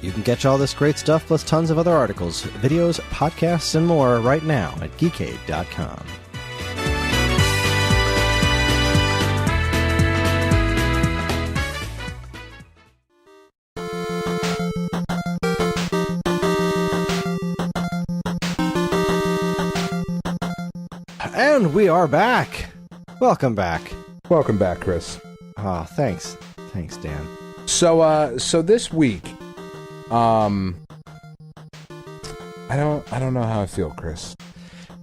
You can catch all this great stuff plus tons of other articles, videos, podcasts, and more right now at geekade.com. And we are back. Welcome back. Welcome back, Chris. Oh, thanks. Thanks, Dan. So this week, I don't know how I feel, Chris.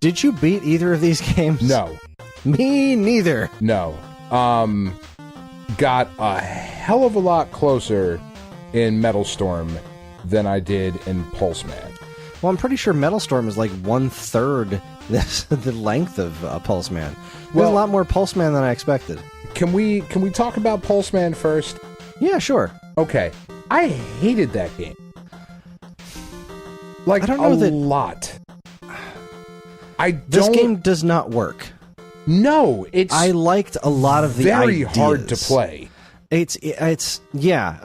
Did you beat either of these games? No. Me neither. No. Got a hell of a lot closer in Metal Storm than I did in Pulse Man. Well, I'm pretty sure Metal Storm is like 1/3 the length of Pulse Man. There's a lot more Pulse Man than I expected. Can we talk about Pulse Man first? Yeah, sure. Okay. I hated that game. Like, I don't know a lot. This game does not work. No, I liked a lot of the very ideas. hard to play. It's yeah.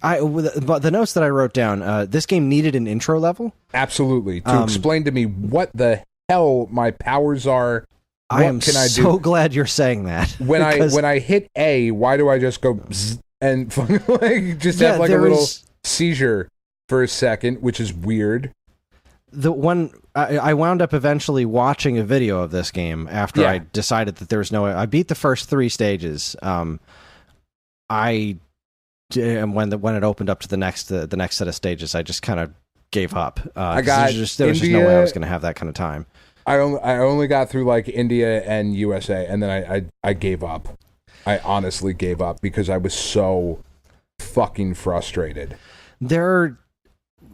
But the notes that I wrote down, this game needed an intro level. Absolutely. To explain to me what the hell my powers are. I am so glad you're saying that. When I hit A, why do I just go bzz and like just have like a little seizure for a second, which is weird. The one I wound up eventually watching a video of this game after I decided that there was no way. I beat the first 3 stages. And when it opened up to the next set of stages, I just kind of gave up. There was just no way I was going to have that kind of time. I only got through like India and USA, and then I gave up. I honestly gave up because I was so fucking frustrated.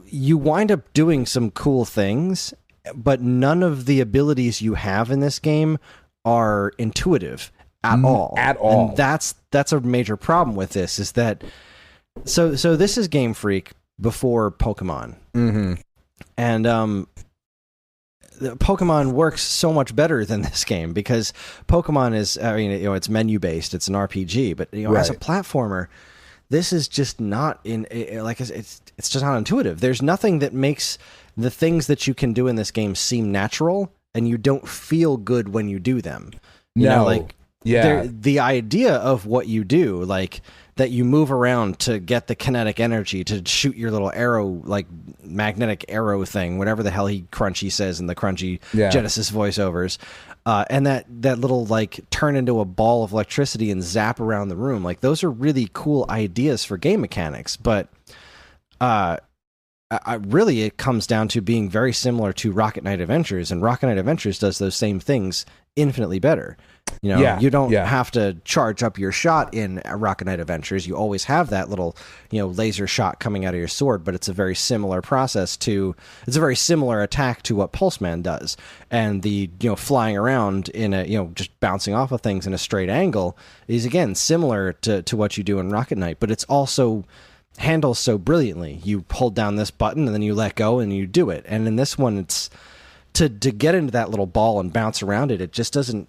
You wind up doing some cool things, but none of the abilities you have in this game are intuitive at all. At all. And that's a major problem with this, is that so this is Game Freak before Pokemon. Mm-hmm. And Pokemon works so much better than this game because Pokemon is, it's menu based, it's an RPG, but as a platformer, this is just not it's just not intuitive. There's nothing that makes the things that you can do in this game seem natural, and you don't feel good when you do them. The idea of what you do, like that you move around to get the kinetic energy to shoot your little arrow, like magnetic arrow thing, whatever the hell Crunchy says in the Crunchy Genesis voiceovers, and that little like turn into a ball of electricity and zap around the room. Like those are really cool ideas for game mechanics, but really it comes down to being very similar to Rocket Knight Adventures, and Rocket Knight Adventures does those same things infinitely better. You know, you don't have to charge up your shot in Rocket Knight Adventures. You always have that little, laser shot coming out of your sword, but it's a very similar process it's a very similar attack to what Pulse Man does. And the, flying around in a, just bouncing off of things in a straight angle is, again, similar to what you do in Rocket Knight, but it's also handles so brilliantly. You hold down this button and then you let go and you do it. And in this one, it's to get into that little ball and bounce around it. It just doesn't.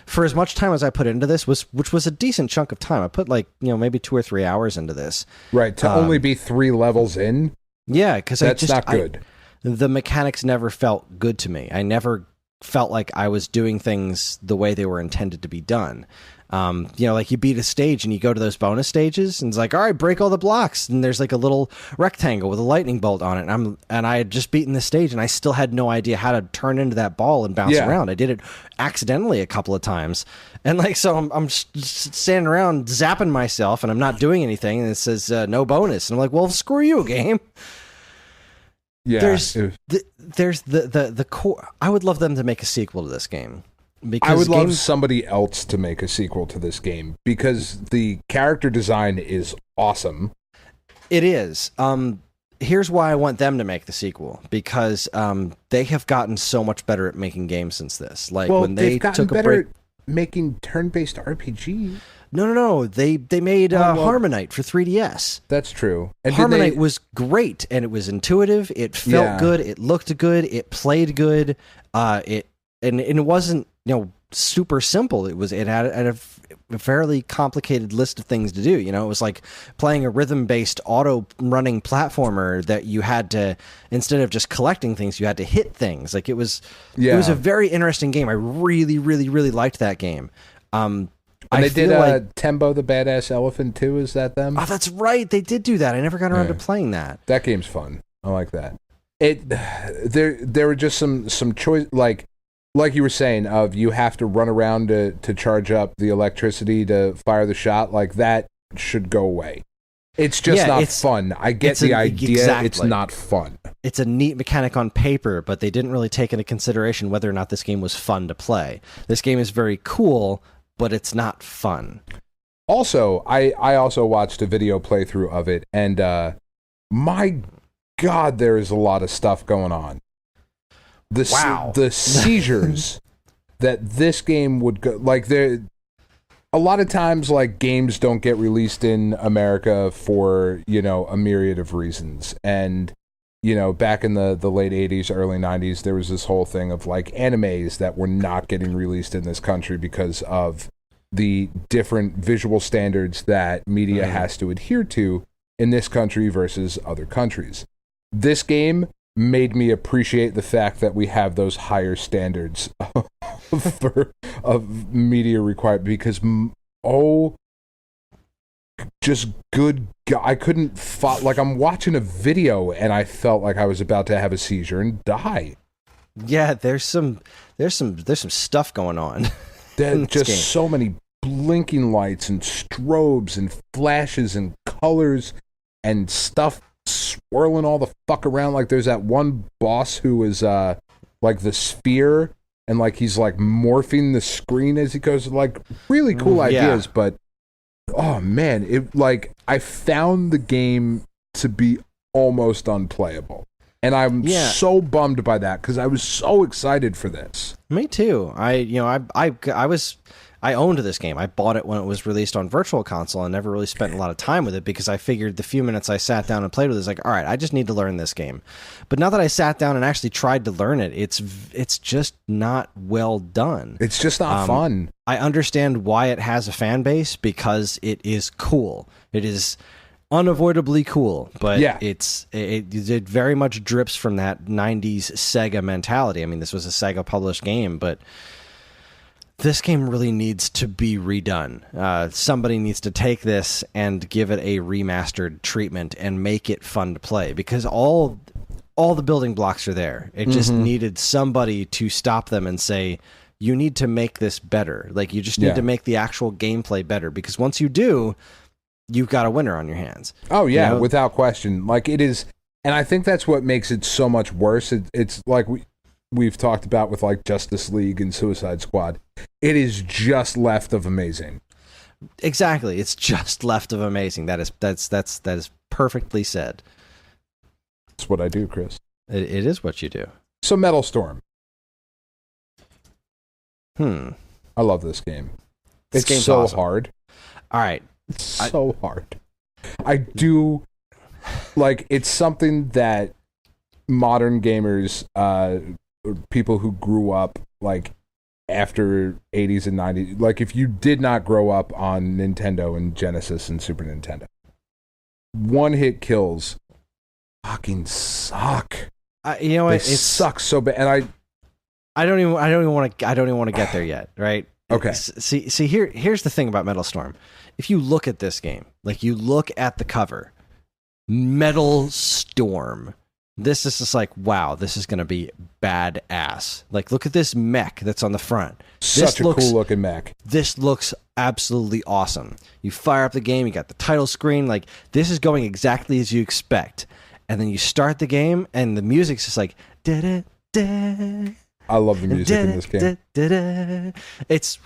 For as much time as I put into this, which was a decent chunk of time, I put maybe 2 or 3 hours into this. Right, to only be 3 levels in. Yeah, because that's not good. The mechanics never felt good to me. I never felt like I was doing things the way they were intended to be done. Like you beat a stage and you go to those bonus stages and it's like, all right, break all the blocks, and there's like a little rectangle with a lightning bolt on it, and I had just beaten the stage and I still had no idea how to turn into that ball and bounce around. I did it accidentally a couple of times, and so I'm just standing around zapping myself and I'm not doing anything, and it says no bonus, and I'm like, well, screw you, game. Yeah, there's the core. I would love them to make a sequel to this game. Because I would love somebody else to make a sequel to this game, because the character design is awesome. It is. Here's why I want them to make the sequel, because they have gotten so much better at making games since this. Like when they took a break, at making turn-based RPG. No. They made Harmonite for 3DS. That's true. And Harmonite was great, and it was intuitive. It felt good. It looked good. It played good. It wasn't super simple. It had a fairly complicated list of things to do. It was like playing a rhythm-based auto-running platformer that you had to, instead of just collecting things, you had to hit things. Like it was a very interesting game. I really, really, really liked that game. And they did Tembo the Badass Elephant too. Is that them? Oh, that's right. They did do that. I never got around to playing that. That game's fun. I like that. There were just some choice, like you were saying, of you have to run around to charge up the electricity to fire the shot. Like that should go away. It's just not fun. I get the idea. Exactly. It's not fun. It's a neat mechanic on paper, but they didn't really take into consideration whether or not this game was fun to play. This game is very cool, but it's not fun. Also, I also watched a video playthrough of it, and my God, there is a lot of stuff going on. The seizures that this game would go, a lot of times, games don't get released in America for, a myriad of reasons. And, back in the late 80s, early 90s, there was this whole thing of, animes that were not getting released in this country because of the different visual standards that media has to adhere to in this country versus other countries. This game made me appreciate the fact that we have those higher standards of media required, because just good God, I couldn't I'm watching a video and I felt like I was about to have a seizure and die. Yeah, there's some stuff going on. There's just so many blinking lights and strobes and flashes and colors and stuff swirling all the fuck around. There's that one boss who is the sphere, and he's morphing the screen as he goes. Really cool ideas, but oh man, I found the game to be almost unplayable, and I'm so bummed by that because I was so excited for this. Me too. I owned this game. I bought it when it was released on Virtual Console and never really spent a lot of time with it because I figured the few minutes I sat down and played with it, it's all right, I just need to learn this game. But now that I sat down and actually tried to learn it, it's just not well done. It's just not fun. I understand why it has a fan base, because it is cool. It is unavoidably cool, but it very much drips from that 90s Sega mentality. I mean, this was a Sega published game, but this game really needs to be redone. Somebody needs to take this and give it a remastered treatment and make it fun to play, because all the building blocks are there. It just needed somebody to stop them and say, you need to make this better. You just need to make the actual gameplay better, because once you do, you've got a winner on your hands. Oh yeah, without question. It is And I think that's what makes it so much worse. It's like we've talked about with like Justice League and Suicide Squad. It is just left of amazing. Exactly. It's just left of amazing. That is perfectly said. That's what I do, Chris. It is what you do. So Metal Storm. I love this game. This It's game's so awesome. hard. All right. It's so hard. I do like it's something that modern gamers, people who grew up like after 80s and 90s, like if you did not grow up on Nintendo and Genesis and Super Nintendo, one-hit kills fucking suck. You know what? It sucks so bad, and I don't even want to get there yet, right? Okay. See here's the thing about Metal Storm. If you look at this game, like you look at the cover, Metal Storm. This is just like, wow, this is going to be badass. Like, look at this mech that's on the front. Such a cool looking mech. This looks absolutely awesome. You fire up the game, you got the title screen. Like, this is going exactly as you expect. And then you start the game, and the music's just like, da-da-da. I love the music in this game. It's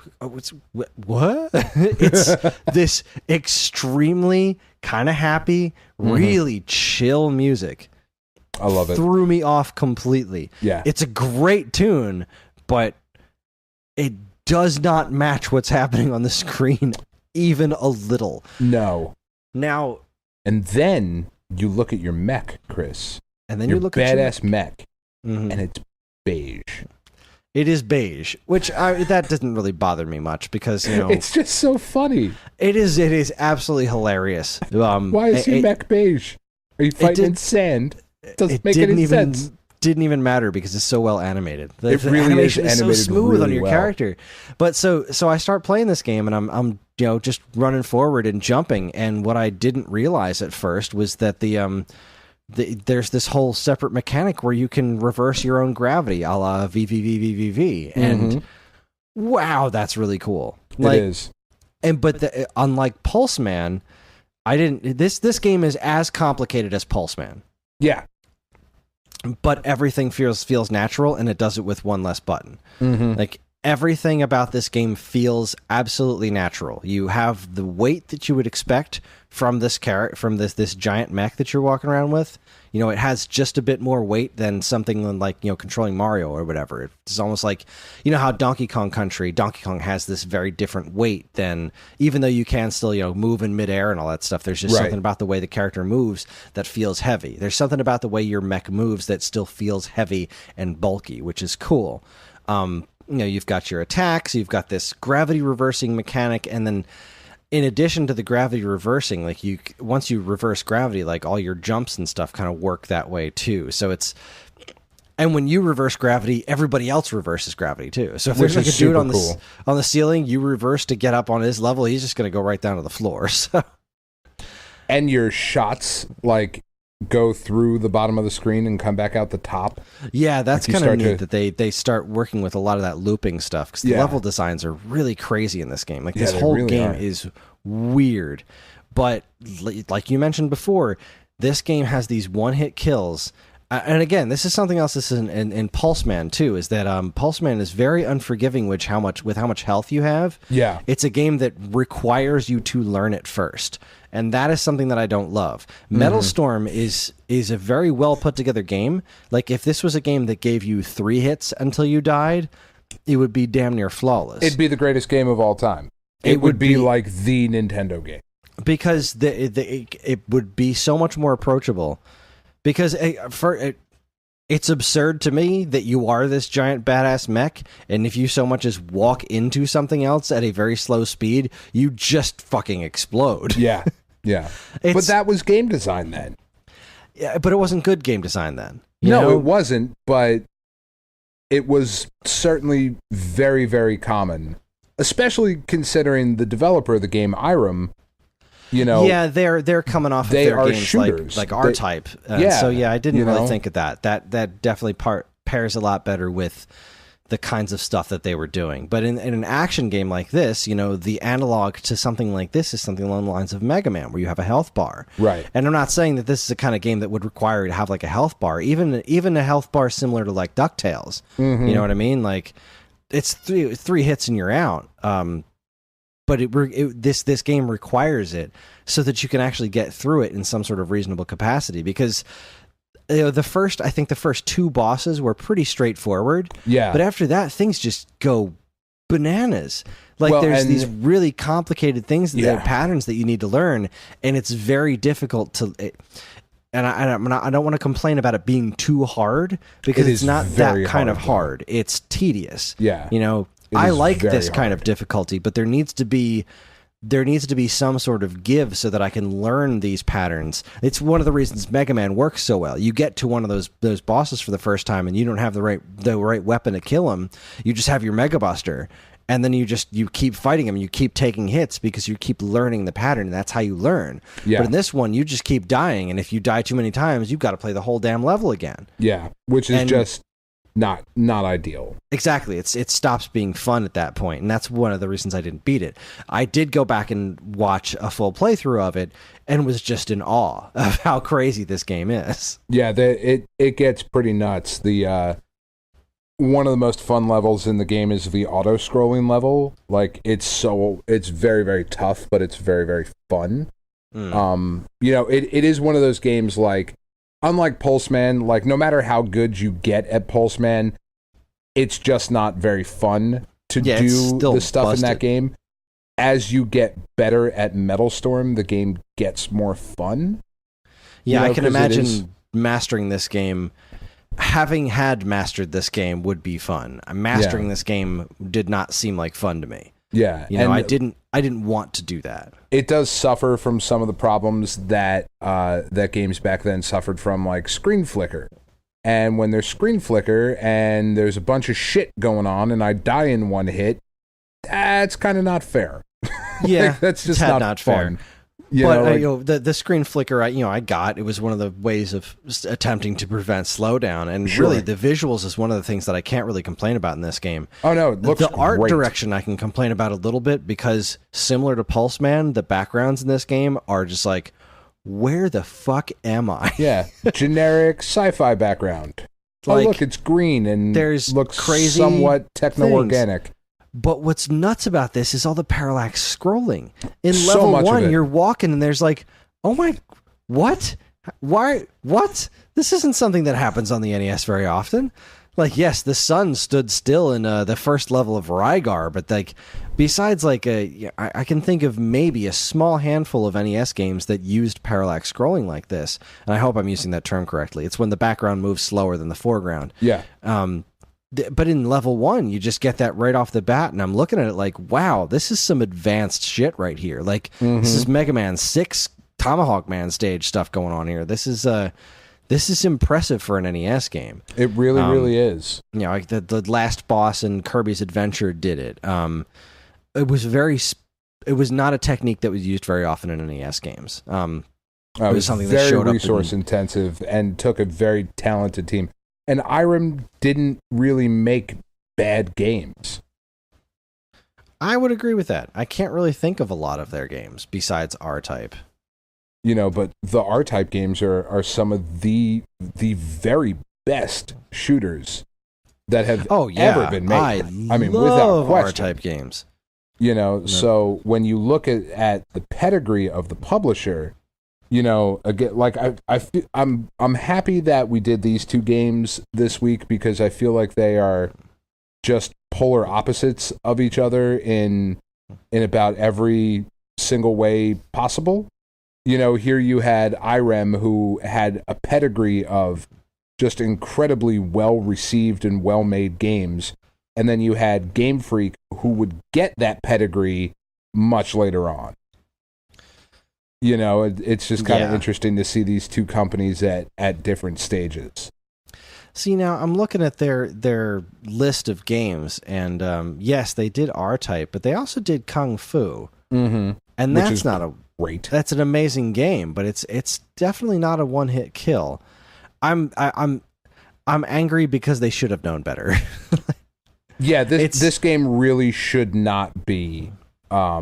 what? It's this extremely kind of happy, really chill music. I love it. Threw me off completely. Yeah. It's a great tune, but it does not match what's happening on the screen even a little. No. Now, and then you look at your mech, Chris. And then your you look badass at your mech, and it's beige. It is beige, which that doesn't really bother me much because, you know, it's just so funny. It is absolutely hilarious. Why is your mech beige? Are you fighting in sand? It doesn't make any sense. Didn't even matter because it's so well animated. The animation is so animated smooth really on your well. character. But so I start playing this game and I'm just running forward and jumping. And what I didn't realize at first was that there's this whole separate mechanic where you can reverse your own gravity, a la VVVVVV, and wow, that's really cool. Like, it is. But unlike Pulse Man, This game is as complicated as Pulse Man. Yeah. But everything feels natural, and it does it with one less button. Like, everything about this game feels absolutely natural. You have the weight that you would expect from this this giant mech that you're walking around with. You know, it has just a bit more weight than something like, you know, controlling Mario or whatever. It's almost like, you know how Donkey Kong has this very different weight than, even though you can still, you know, move in midair and all that stuff, there's just something about the way the character moves that feels heavy. There's something about the way your mech moves that still feels heavy and bulky, which is cool. You know, you've got your attacks, you've got this gravity reversing mechanic, and then in addition to the gravity reversing, like once you reverse gravity, like all your jumps and stuff kind of work that way too. So and when you reverse gravity, everybody else reverses gravity too. So if there's like a dude on the ceiling, you reverse to get up on his level, he's just going to go right down to the floor. So, and your shots like go through the bottom of the screen and come back out the top. Yeah, that's kind of neat that they start working with a lot of that looping stuff, because the level designs are really crazy in this game. Like, this whole really game is weird. But like you mentioned before, this game has these one-hit kills. And again, this is something else. This is in Pulse Man too. Is that Pulse Man is very unforgiving with how much health you have. Yeah, it's a game that requires you to learn it first, and that is something that I don't love. Metal Storm is a very well put together game. Like, if this was a game that gave you 3 hits until you died, it would be damn near flawless. It'd be the greatest game of all time. It would be like the Nintendo game, because it would be so much more approachable. Because it's absurd to me that you are this giant badass mech, and if you so much as walk into something else at a very slow speed, you just fucking explode. Yeah, yeah. But that was game design then. Yeah, but it wasn't good game design then. No, it wasn't, but it was certainly very, very common, especially considering the developer of the game, Irem. You know, yeah, they're coming off of their games shooters. like R-Type. So yeah, I didn't really think of that. That definitely pairs a lot better with the kinds of stuff that they were doing. But in an action game like this, you know, the analog to something like this is something along the lines of Mega Man, where you have a health bar. Right. And I'm not saying that this is a kind of game that would require you to have like a health bar, even a health bar similar to like DuckTales. Mm-hmm. You know what I mean? Like it's three hits and you're out. But this game requires it so that you can actually get through it in some sort of reasonable capacity, because you know, the first 2 bosses were pretty straightforward. Yeah. But after that, things just go bananas. Like there's these really complicated things, patterns that you need to learn, and it's very difficult to. And I don't want to complain about it being too hard, because it's not that kind of hard. It's tedious. Yeah. You know, I like this kind of difficulty, but there needs to be some sort of give so that I can learn these patterns. It's one of the reasons Mega Man works so well. You get to one of those bosses for the first time, and you don't have the right weapon to kill him. You just have your Mega Buster, and then you keep fighting him. And you keep taking hits because you keep learning the pattern. And that's how you learn. Yeah. But in this one, you just keep dying, and if you die too many times, you've got to play the whole damn level again. Yeah, which is just not ideal. Exactly. It stops being fun at that point, and that's one of the reasons I didn't beat it. I did go back and watch a full playthrough of it and was just in awe of how crazy this game is. Yeah, it gets pretty nuts. The one of the most fun levels in the game is the auto-scrolling level. Like, it's very, very tough, but it's very, very fun. You know, it is one of those games, like, unlike Pulse Man, like, no matter how good you get at Pulse Man, it's just not very fun to do the stuff in that game. As you get better at Metal Storm, the game gets more fun. Yeah, you know, I can imagine mastering this game. Having had mastered this game would be fun. Mastering this game did not seem like fun to me. Yeah, you know, I didn't want to do that. It does suffer from some of the problems that that games back then suffered from, like screen flicker. And when there's screen flicker and there's a bunch of shit going on, and I die in one hit, that's kind of not fair. Yeah, like, that's just not fun. Fair. You know, the screen flicker, I got. It was one of the ways of attempting to prevent slowdown, and really the visuals is one of the things that I can't really complain about in this game. Oh no, it looks the art great. Direction I can complain about a little bit, because similar to Pulse Man, the backgrounds in this game are just like, where the fuck am I? Yeah, generic sci-fi background. Like, look, it's green and looks crazy, somewhat techno-organic. But what's nuts about this is all the parallax scrolling. In level 1, you're walking and there's like, oh my, what? Why? What? This isn't something that happens on the NES very often. Like, yes, the sun stood still in the first level of Rygar, but like, besides like I can think of maybe a small handful of NES games that used parallax scrolling like this. And I hope I'm using that term correctly. It's when the background moves slower than the foreground. Yeah. But in level 1, you just get that right off the bat, and I'm looking at it like, wow, this is some advanced shit right here. Like, this is Mega Man 6 Tomahawk Man stage stuff going on here. This is impressive for an NES game. It really, really is. You know, like the last boss in Kirby's Adventure did it. It was not a technique that was used very often in NES games. It was something that showed up. Very resource intensive and took a very talented team. And Irem didn't really make bad games. I would agree with that. I can't really think of a lot of their games besides R-Type. You know, but the R-Type games are some of the very best shooters that have ever been made. I mean, without question. R-Type games. You know, so when you look at the pedigree of the publisher, you know, again, like I'm happy that we did these 2 games this week, because I feel like they are just polar opposites of each other in about every single way possible. You know, here you had Irem, who had a pedigree of just incredibly well received and well made games, and then you had Game Freak, who would get that pedigree much later on. You know, it's just kind of interesting to see these 2 companies at different stages. See, now I'm looking at their list of games, and yes, they did R-Type, but they also did Kung Fu, and that's not great. That's an amazing game, but it's definitely not a one-hit kill. I'm angry because they should have known better. Yeah, this game really should not be a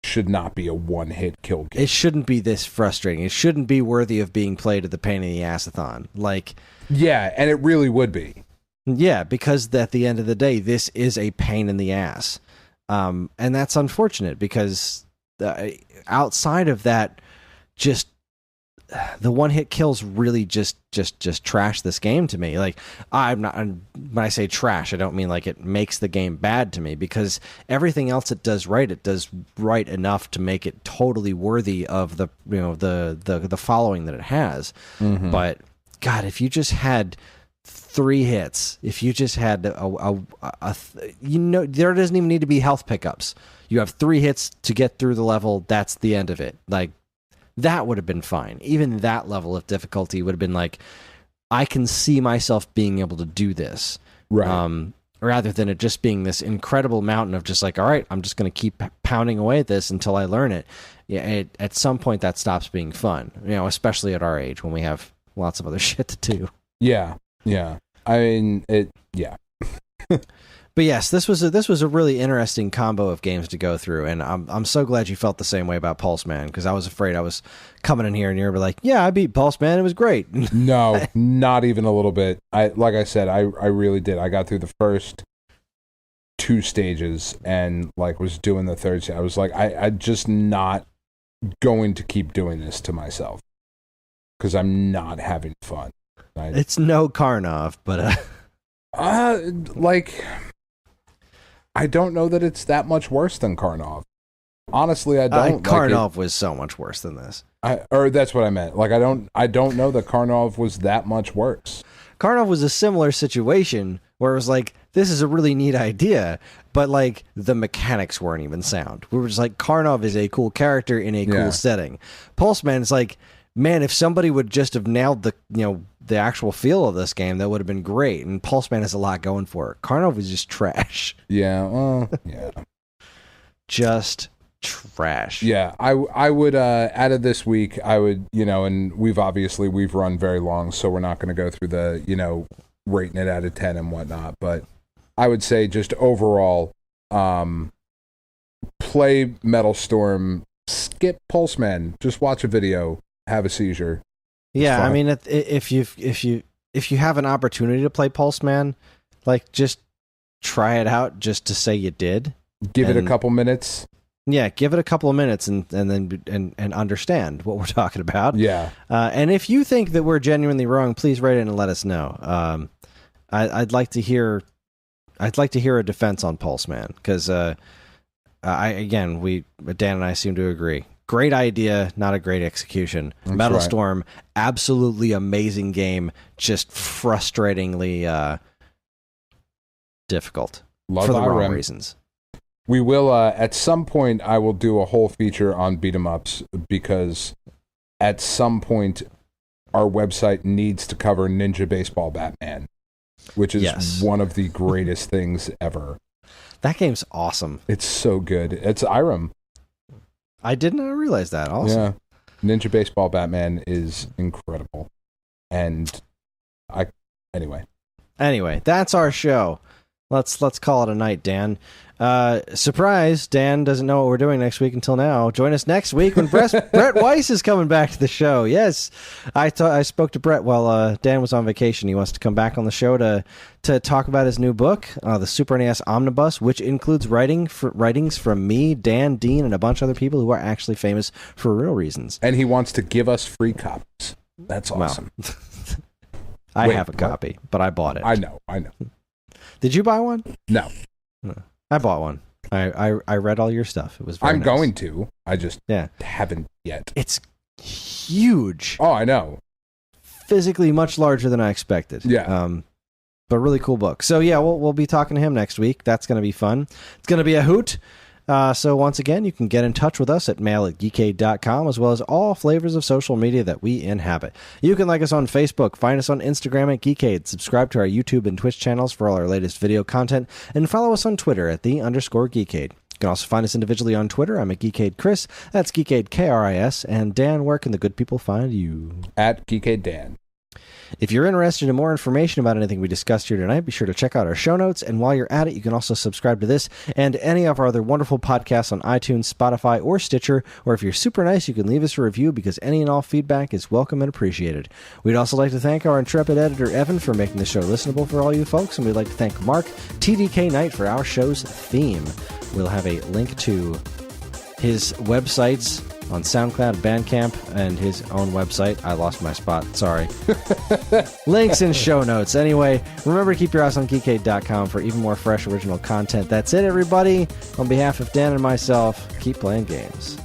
one-hit kill game. It shouldn't be this frustrating. It shouldn't be worthy of being played at the pain in the ass-a-thon. Like, yeah, and it really would be. Yeah, because at the end of the day, this is a pain in the ass. And that's unfortunate because outside of that, just the one-hit kills really just trash this game to me. Like, when I say trash, I don't mean like it makes the game bad to me, because everything else it does right enough to make it totally worthy of the following that it has. Mm-hmm. But God, if you just had 3 hits, if you just had there doesn't even need to be health pickups. You have 3 hits to get through the level. That's the end of it. Like, that would have been fine. Even that level of difficulty would have been like, I can see myself being able to do this. Right. Rather than it just being this incredible mountain of just like, all right, I'm just going to keep pounding away at this until I learn it. Yeah, at some point that stops being fun, especially at our age when we have lots of other shit to do. Yeah. Yeah. I mean, yeah. But yes, this was a really interesting combo of games to go through, and I'm so glad you felt the same way about Pulse Man, because I was afraid I was coming in here and you're like, yeah, I beat Pulse Man, it was great. No, not even a little bit. Like I said, I really did. I got through the first 2 stages and like was doing the third stage. I was like, I just not going to keep doing this to myself because I'm not having fun. It's no Karnov, but like, I don't know that it's that much worse than Karnov. Honestly, I don't. Karnov was so much worse than this. Or that's what I meant. Like, I don't know that Karnov was that much worse. Karnov was a similar situation where it was like, this is a really neat idea, but like the mechanics weren't even sound. We were just like, Karnov is a cool character in a cool setting. Pulse Man is like, man, if somebody would just have nailed the actual feel of this game, that would have been great. And Pulse Man has a lot going for it. Karnov was just trash. Yeah, well, yeah. Just trash. Yeah, I would, out of this week, I would, and we've run very long, so we're not going to go through the, rating it out of 10 and whatnot, but I would say just overall, play Metal Storm, skip Pulse Man, just watch a video, have a seizure. Yeah, I mean, if you have an opportunity to play Pulse Man, like, just try it out just to say you did. Give it a couple minutes. Yeah, give it a couple of minutes and then understand what we're talking about. Yeah. And if you think that we're genuinely wrong, please write in and let us know. I'd like to hear a defense on Pulse Man, because Dan and I seem to agree. Great idea, not a great execution. That's Metal right. Storm, absolutely amazing game, just frustratingly difficult for the wrong reasons. We will, at some point, I will do a whole feature on beat-em-ups, because at some point, our website needs to cover Ninja Baseball Batman, which is one of the greatest things ever. That game's awesome. It's so good. It's Irem. I did not realize that. Awesome. Yeah. Ninja Baseball Batman is incredible. And Anyway, that's our show. Let's call it a night, Dan. Surprise, Dan doesn't know what we're doing next week until now. Join us next week when Brett Weiss is coming back to the show. Yes, I spoke to Brett while Dan was on vacation. He wants to come back on the show to talk about his new book, the Super NES Omnibus, which includes writings from me, Dan, Dean, and a bunch of other people who are actually famous for real reasons. And he wants to give us free copies. That's awesome. Well, I have a copy, but I bought it. I know. Did you buy one? No. I bought one. I read all your stuff. It was very I'm nice. going to. I just haven't yet. It's huge. Oh, I know. Physically much larger than I expected. Yeah. But really cool book. So yeah, we'll be talking to him next week. That's going to be fun. It's going to be a hoot. So once again, you can get in touch with us at mail@geekade.com, as well as all flavors of social media that we inhabit. You can like us on Facebook, find us on Instagram at Geekade, subscribe to our YouTube and Twitch channels for all our latest video content, and follow us on Twitter at @_Geekade. You can also find us individually on Twitter. I'm at Geekade Kris. That's Geekade Kris. And Dan, where can the good people find you? At Geekade Dan. If you're interested in more information about anything we discussed here tonight, be sure to check out our show notes. And while you're at it, you can also subscribe to this and any of our other wonderful podcasts on iTunes, Spotify, or Stitcher. Or if you're super nice, you can leave us a review because any and all feedback is welcome and appreciated. We'd also like to thank our intrepid editor, Evan, for making the show listenable for all you folks. And we'd like to thank Mark, TDK Knight, for our show's theme. We'll have a link to his websites on SoundCloud, Bandcamp, and his own website. I lost my spot. Sorry. Links in show notes. Anyway, remember to keep your eyes on Geekade.com for even more fresh original content. That's it, everybody. On behalf of Dan and myself, keep playing games.